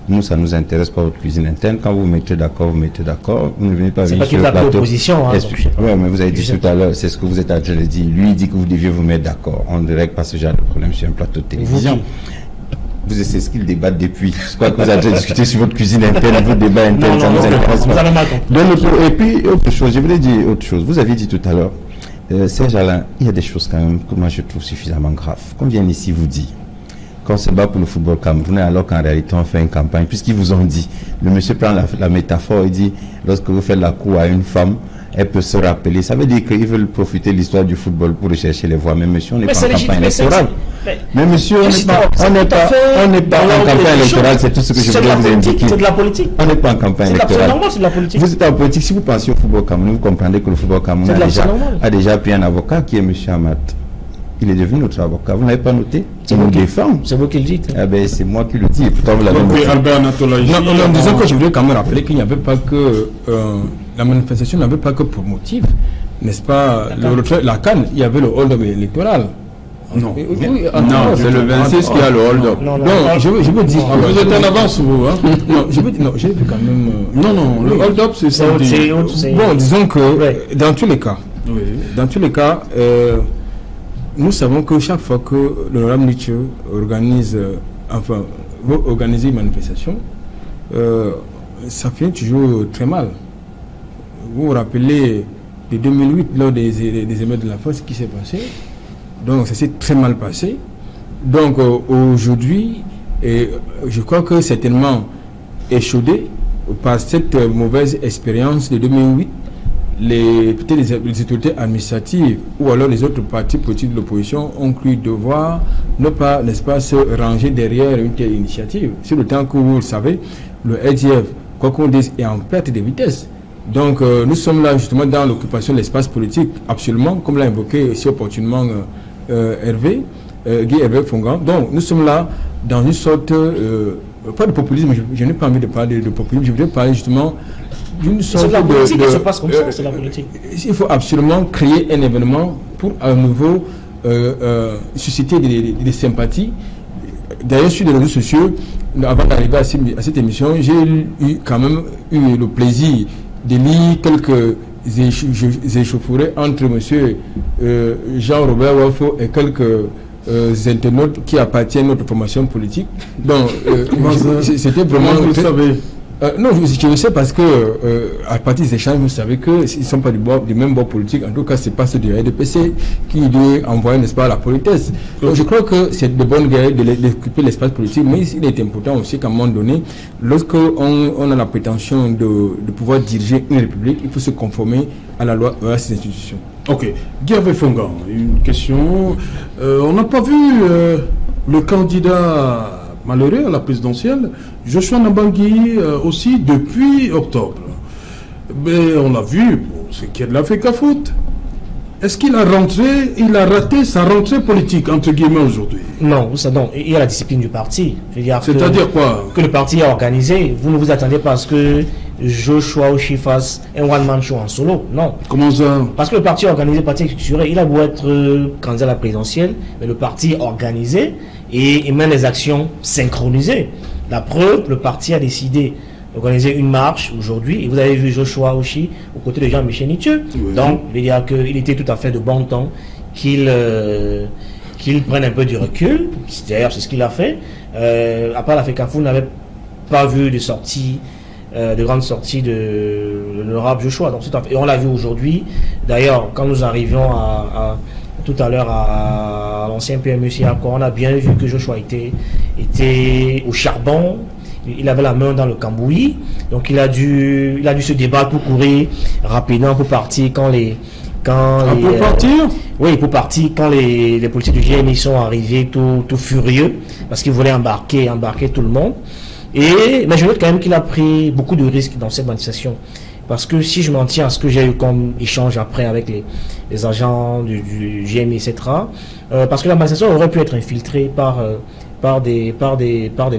Nous, ça ne nous intéresse pas votre cuisine interne. Quand vous mettez d'accord, vous mettez d'accord. Vous ne venez pas venir sur le plateau. Opposition, hein, oui, mais vous avez dit tout à l'heure, c'est ce que vous êtes en train de dire. Lui, il dit que vous deviez vous mettre d'accord. On ne règle pas ce genre de problème sur un plateau de télévision. C'est ce qu'ils débattent depuis. Je crois que vous avez déjà discuté sur votre cuisine interne, votre débat interne, ça nous intéresse pas. Et puis, autre chose, je voulais dire autre chose. Vous avez dit tout à l'heure, Serge Alain, il y a des choses quand même que moi je trouve suffisamment graves. Qu'on vienne ici vous dit qu'on se bat pour le football camerounais alors qu'en réalité on fait une campagne, puisqu'ils vous ont dit, le monsieur prend la métaphore, il dit, lorsque vous faites la cour à une femme, elle peut se rappeler. Ça veut dire qu'ils veulent profiter de l'histoire du football pour rechercher les voix. Mais monsieur, on n'est pas en campagne électorale. Mais monsieur, on n'est pas en campagne électorale. C'est tout ce que je voulais vous indiquer. C'est de la politique. On n'est pas en campagne électorale. C'est de la politique. Vous êtes en politique. Si vous pensez au football camerounais, vous comprendrez que le football camerounais a déjà pris un avocat qui est monsieur Amat. Il est devenu notre avocat. Vous n'avez pas noté? C'est vous qui le dites. Ah ben, c'est moi qui le dis. Et pourtant, vous l'avez noté. Albert Anatolaï. Non, disons que je voudrais quand même rappeler qu'il n'y avait pas que la manifestation n'avait pas que pour motif, n'est-ce pas, la CAN, il y avait le hold-up électoral. Non, non, c'est le 26 qui a le hold-up. Non, je veux dire. Vous êtes en avance, vous, hein? Non, je veux dire, non, j'ai vu quand même. Non, le hold-up, c'est ça. Bon, disons que dans tous les cas, nous savons que chaque fois que l'honorable Nietzsche organise, veut organiser une manifestation, ça finit toujours très mal. Vous vous rappelez de 2008, lors des émeutes de la France, ce qui s'est passé. Donc ça s'est très mal passé. Donc aujourd'hui, je crois que certainement échaudé par cette mauvaise expérience de 2008, peut-être les autorités administratives ou alors les autres partis politiques de l'opposition ont cru devoir ne pas, n'est-ce pas, se ranger derrière une telle initiative. Sur le temps que vous le savez, le SDF, quoi qu'on dise, est en perte de vitesse. Donc nous sommes là justement dans l'occupation de l'espace politique, absolument, comme l'a évoqué si opportunément Guy Hervé Fongan. Donc nous sommes là dans une sorte, pas de populisme, je n'ai pas envie de parler de populisme, je voudrais parler justement d'une sorte de... C'est la politique qui se passe comme ça, c'est la politique. Il faut absolument créer un événement pour à nouveau susciter des sympathies. D'ailleurs, sur les réseaux sociaux, avant d'arriver à cette émission, j'ai quand même eu le plaisir de lire quelques échauffourées entre M. Jean-Robert Wafo et quelques internautes qui appartiennent à notre formation politique. Donc, c'était vraiment... Vous savez. Non, je le sais parce que à partir des échanges, vous savez qu'ils ne sont pas du même bord politique. En tout cas, c'est pas ceux du RDPC qui doit envoyer, n'est-ce pas, la politesse. Donc, je crois que c'est de bonne guerre d'occuper l'espace politique, mais il est important aussi qu'à un moment donné, lorsqu'on a la prétention de pouvoir diriger une république, il faut se conformer à la loi et à ses institutions. Ok. Guy Hervé Fongan, une question. On n'a pas vu le candidat malheureux à la présidentielle, Joshua Nabangui, aussi depuis octobre. Mais on l'a vu pour ce qui est de l'Africa Foot. Est-ce qu'il a raté sa rentrée politique, entre guillemets, aujourd'hui? Non, il y a la discipline du parti. C'est-à-dire quoi? Que le parti est organisé. Vous ne vous attendez pas à ce que Joshua Oshi fasse un one-man show en solo. Non. Comment ça? Parce que le parti est organisé, le parti est structuré. Il a beau être candidat à la présidentielle, mais le parti est organisé et il mène les actions synchronisées. La preuve, le parti a décidé d'organiser une marche aujourd'hui et vous avez vu Joshua Oshi aux côtés de Jean-Michel Nietzsche. Oui. Donc, il veut dire qu'il était tout à fait de bon temps qu'il prenne un peu du recul. D'ailleurs, c'est ce qu'il a fait. Après l'Africa Foot, on n'avait pas vu de sortie, de grande sortie de l'honorable Joshua. Donc, et on l'a vu aujourd'hui. D'ailleurs, quand nous arrivions tout à l'heure à l'ancien PMU Siako, on a bien vu que Joshua était au charbon. Il avait la main dans le cambouis, donc il a dû se débattre pour courir rapidement pour partir quand les politiques du GMI sont arrivés tout furieux parce qu'ils voulaient embarquer tout le monde. Mais je note quand même qu'il a pris beaucoup de risques dans cette manifestation. Parce que si je m'en tiens à ce que j'ai eu comme échange après avec les agents du GMI, etc., parce que la manifestation aurait pu être infiltrée par des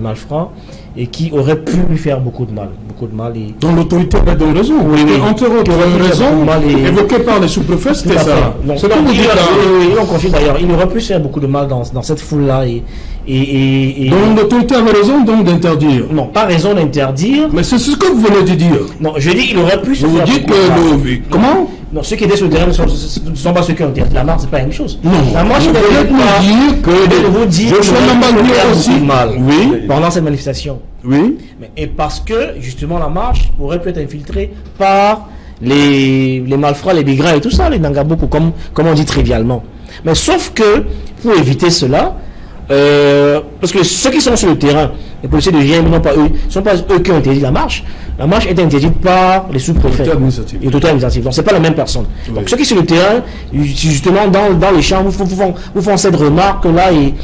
malfrats et qui auraient pu lui faire beaucoup de mal. beaucoup de mal. Donc l'autorité avait donc raison. Oui, oui. Entre autres raisons évoquées par les sous-préfets, c'était ça. C'est là où vous dites là. Ils l'ont confié d'ailleurs. Il aurait pu faire beaucoup de mal dans cette foule-là. Donc l'autorité avait raison donc d'interdire. Non, pas raison d'interdire. Mais c'est ce que vous venez de dire. Non, je dis il aurait pu se Vous faire dites beaucoup de mal. que comment? Non, ceux qui étaient sur le terrain ne sont pas ceux qui ont interdit la marche, c'est pas la même chose. Non. La marche, vous voulez nous dire que vous dire Joshua Nambangui aussi mal oui pendant cette manifestation. Oui. Et parce que justement la marche aurait pu être infiltrée par les malfrats, les bigrins et tout ça, les Nangaboko, comme on dit trivialement. Mais sauf que pour éviter cela, parce que ceux qui sont sur le terrain, les policiers de GM, non pas eux, ne sont pas eux qui ont interdit la marche. La marche est interdite par les sous-préfets. Et l'autorité administrative. Donc c'est pas la même personne. Oui. Donc ceux qui sont sur le terrain, justement dans les champs, vous font cette remarque là et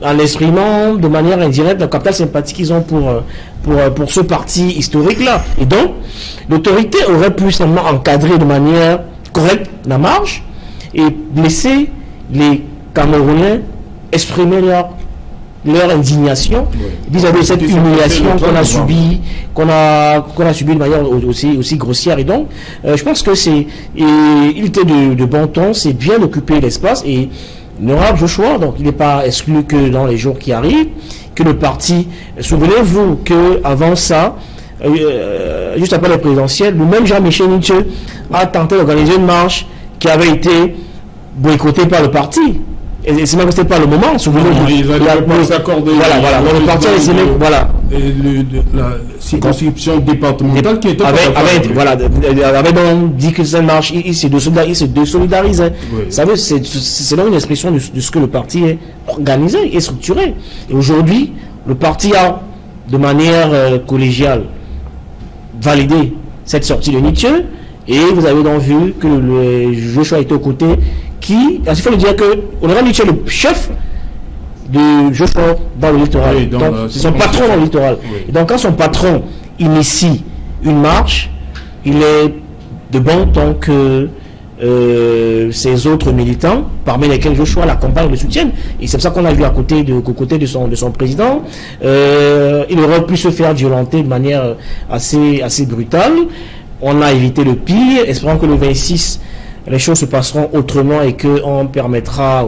en exprimant de manière indirecte la capitale sympathie qu'ils ont pour ce parti historique là. Et donc l'autorité aurait pu seulement encadrer de manière correcte la marche et laisser les Camerounais exprimer leur indignation vis-à-vis de cette humiliation qu'on a subie, de manière aussi grossière. Et donc, je pense que il était de bon ton, c'est bien occuper l'espace et l'honorable Joshua, donc il n'est pas exclu que dans les jours qui arrivent, que le parti, souvenez-vous que avant ça, juste après la présidentielle, le même Jean-Michel Nietzsche a tenté d'organiser une marche qui avait été boycottée par le parti. Et c'est même que c'était pas le moment. Ils n'avaient pas s'accorder. Voilà. Le parti voilà. La circonscription départementale qui était avait donc dit que cette marche, il se désolidarisait. Oui. Vous savez, c'est donc une expression de ce que le parti est organisé et structuré. Et aujourd'hui, le parti a, de manière collégiale, validé cette sortie de Nietzsche. Et vous avez donc vu que le Joshua était aux côtés il faut le dire que honorable Nietzsche est le chef de Joshua dans le littoral. Oui, donc son patron dans le littoral. Oui. Et donc quand son patron initie une marche, il est de bon temps que ses autres militants, parmi lesquels Joshua l'accompagne, le soutiennent. Et c'est pour ça qu'on a vu à côté de son président. Il aurait pu se faire violenter de manière assez brutale. On a évité le pire, espérant que le 26 les choses se passeront autrement et qu'on permettra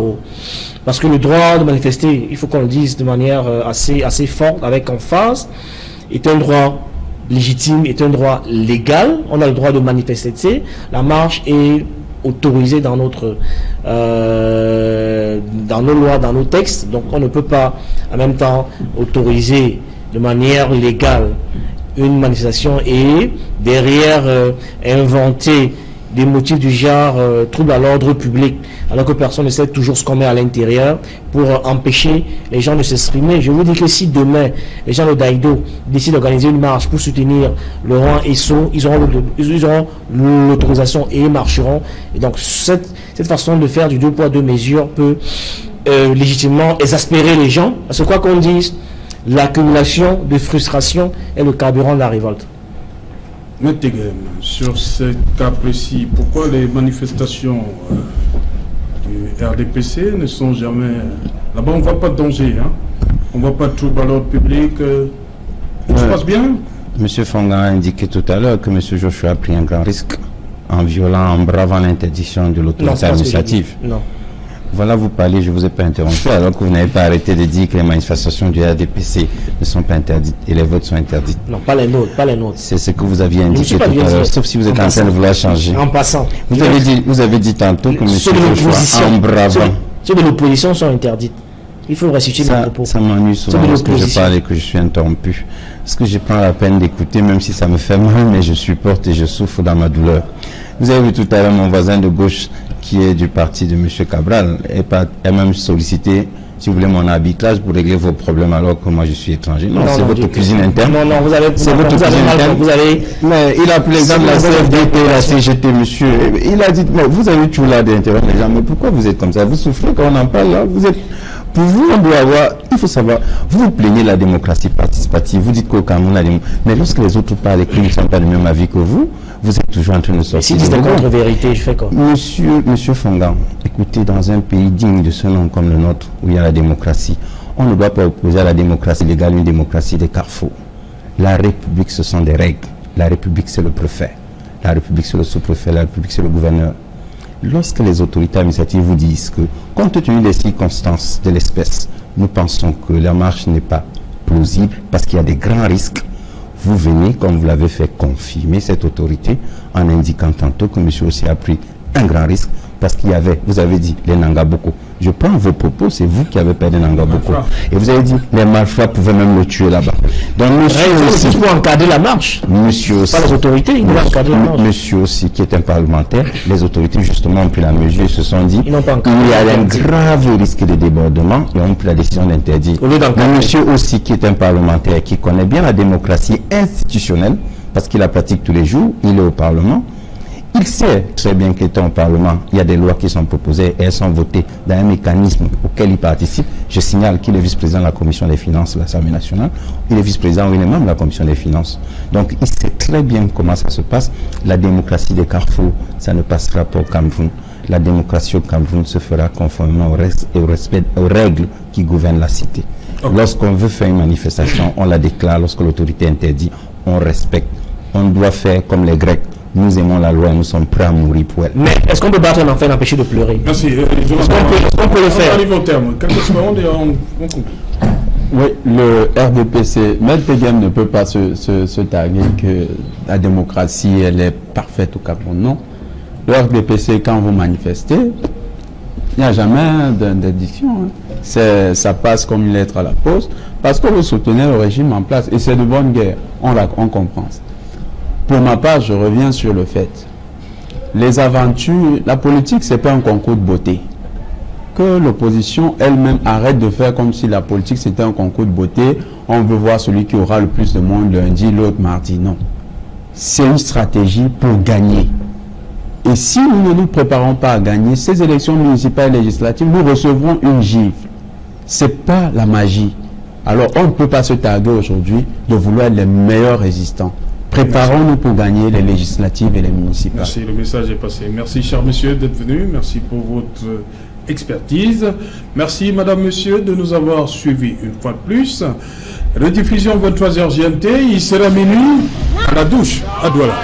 parce que le droit de manifester, il faut qu'on le dise de manière assez forte, avec emphase, est un droit légitime, est un droit légal. On a le droit de manifester. La marche est autorisée dans nos lois, dans nos textes. Donc on ne peut pas en même temps autoriser de manière légale une manifestation et derrière inventer des motifs du genre trouble à l'ordre public, alors que personne ne sait toujours ce qu'on met à l'intérieur pour empêcher les gens de s'exprimer. Je vous dis que si demain les gens de Daïdo décident d'organiser une marche pour soutenir Laurent Esso, ils auront l'autorisation et ils marcheront. Et donc cette façon de faire du 2 poids 2 mesures peut légitimement exaspérer les gens, parce que quoi qu'on dise, l'accumulation de frustration est le carburant de la révolte. Maintenant, sur ce cas précis, pourquoi les manifestations du RDPC ne sont jamais... Là-bas, on ne voit pas de danger, hein? On ne voit pas de trouble à l'ordre public. Tout se passe bien? M. Fonga a indiqué tout à l'heure que M. Joshua a pris un grand risque en bravant l'interdiction de l'autorité administrative. Non. Voilà, vous parlez, je ne vous ai pas interrompu, alors que vous n'avez pas arrêté de dire que les manifestations du RDPC ne sont pas interdites et les votes sont interdits. Non, pas les nôtres, pas les nôtres. C'est ce que vous aviez indiqué tout à l'heure, sauf si vous êtes en train de vouloir changer. En passant. Vous avez dit tantôt que M. Joshua, en bravant... Ceux de l'opposition sont interdites. Il faut restituer mes propos. Ça m'ennuie souvent parce que je parle et que je suis interrompu. Parce que je prends la peine d'écouter, même si ça me fait mal, mais je supporte et je souffre dans ma douleur. Vous avez vu tout à l'heure mon voisin de gauche, qui est du parti de M. Cabral, et même sollicité, si vous voulez, mon arbitrage pour régler vos problèmes alors que moi je suis étranger. Non, c'est votre cuisine interne. Non, vous avez... C'est votre cuisine interne. Mais il a pris l'exemple de la CFDT, la CGT, monsieur. Il a dit, mais vous avez toujours l'air d'interrompre les gens, mais pourquoi vous êtes comme ça? Vous souffrez quand on en parle là? Vous êtes... Pour vous, on doit avoir... Il faut savoir, vous plaignez la démocratie participative, vous dites qu'au Cameroun, mais lorsque les autres parlent et qu'ils ne sont pas du même avis que vous êtes toujours en train de sortir. S'ils disent des contre-vérités, je fais quoi? Monsieur Fongan, écoutez, dans un pays digne de ce nom comme le nôtre, où il y a la démocratie, on ne doit pas opposer à la démocratie légale une démocratie des carrefours. La République, ce sont des règles. La République, c'est le préfet. La République, c'est le sous-préfet. La République, c'est le gouverneur. Lorsque les autorités administratives vous disent que, compte tenu des circonstances de l'espèce, nous pensons que la marche n'est pas plausible parce qu'il y a des grands risques, vous venez, comme vous l'avez fait, confirmer cette autorité en indiquant tantôt que monsieur aussi a pris un grand risque parce qu'il y avait, vous avez dit, les Nangaboko. Je prends vos propos, c'est vous qui avez perdu Nangaboko. Et vous avez dit, les malfrats pouvaient même le tuer là-bas. Donc, monsieur aussi, pour encadrer la marche. Monsieur aussi, pas les autorités, il doit encadrer la marche. Monsieur aussi, qui est un parlementaire, les autorités justement ont pris la mesure et se sont dit, il y a un grave risque de débordement et ont pris la décision d'interdire. Mais monsieur aussi, qui est un parlementaire, qui connaît bien la démocratie institutionnelle, parce qu'il la pratique tous les jours, il est au Parlement, il sait très bien qu'étant au Parlement, il y a des lois qui sont proposées et elles sont votées dans un mécanisme auquel il participe. Je signale qu'il est vice-président de la Commission des Finances de l'Assemblée nationale. Il est vice-président ou il est membre de la Commission des Finances. Donc il sait très bien comment ça se passe. La démocratie des carrefours, ça ne passera pas au Cameroun. La démocratie au Cameroun se fera conformément au respect aux règles qui gouvernent la cité. Okay. Lorsqu'on veut faire une manifestation, on la déclare. Lorsque l'autorité interdit, on respecte. On doit faire comme les Grecs. Nous aimons la loi et nous sommes prêts à mourir pour elle. Mais est-ce qu'on peut battre un enfant et l'empêcher de pleurer? Merci. Est-ce qu'on peut le faire? On arrive au terme. Quelques secondes et on conclut. Oui, le RDPC, Maître Pegem ne peut pas se taguer que la démocratie, elle est parfaite au Cameroun. Non. Le RDPC, quand vous manifestez, il n'y a jamais d'interdiction. Hein. Ça passe comme une lettre à la poste parce que vous soutenez le régime en place. Et c'est de bonne guerre. On comprend ça. Pour ma part, je reviens sur le fait. Les aventures, la politique, ce n'est pas un concours de beauté. Que l'opposition elle-même arrête de faire comme si la politique c'était un concours de beauté. On veut voir celui qui aura le plus de monde lundi, l'autre mardi. Non. C'est une stratégie pour gagner. Et si nous ne nous préparons pas à gagner, ces élections municipales et législatives, nous recevrons une gifle. Ce n'est pas la magie. Alors on ne peut pas se targuer aujourd'hui de vouloir être les meilleurs résistants. Préparons-nous pour gagner les législatives et les municipales. Merci, le message est passé. Merci, cher monsieur, d'être venu. Merci pour votre expertise. Merci, madame, monsieur, de nous avoir suivis une fois de plus. Rediffusion 23h GMT. Il sera minuit à la douche à Douala.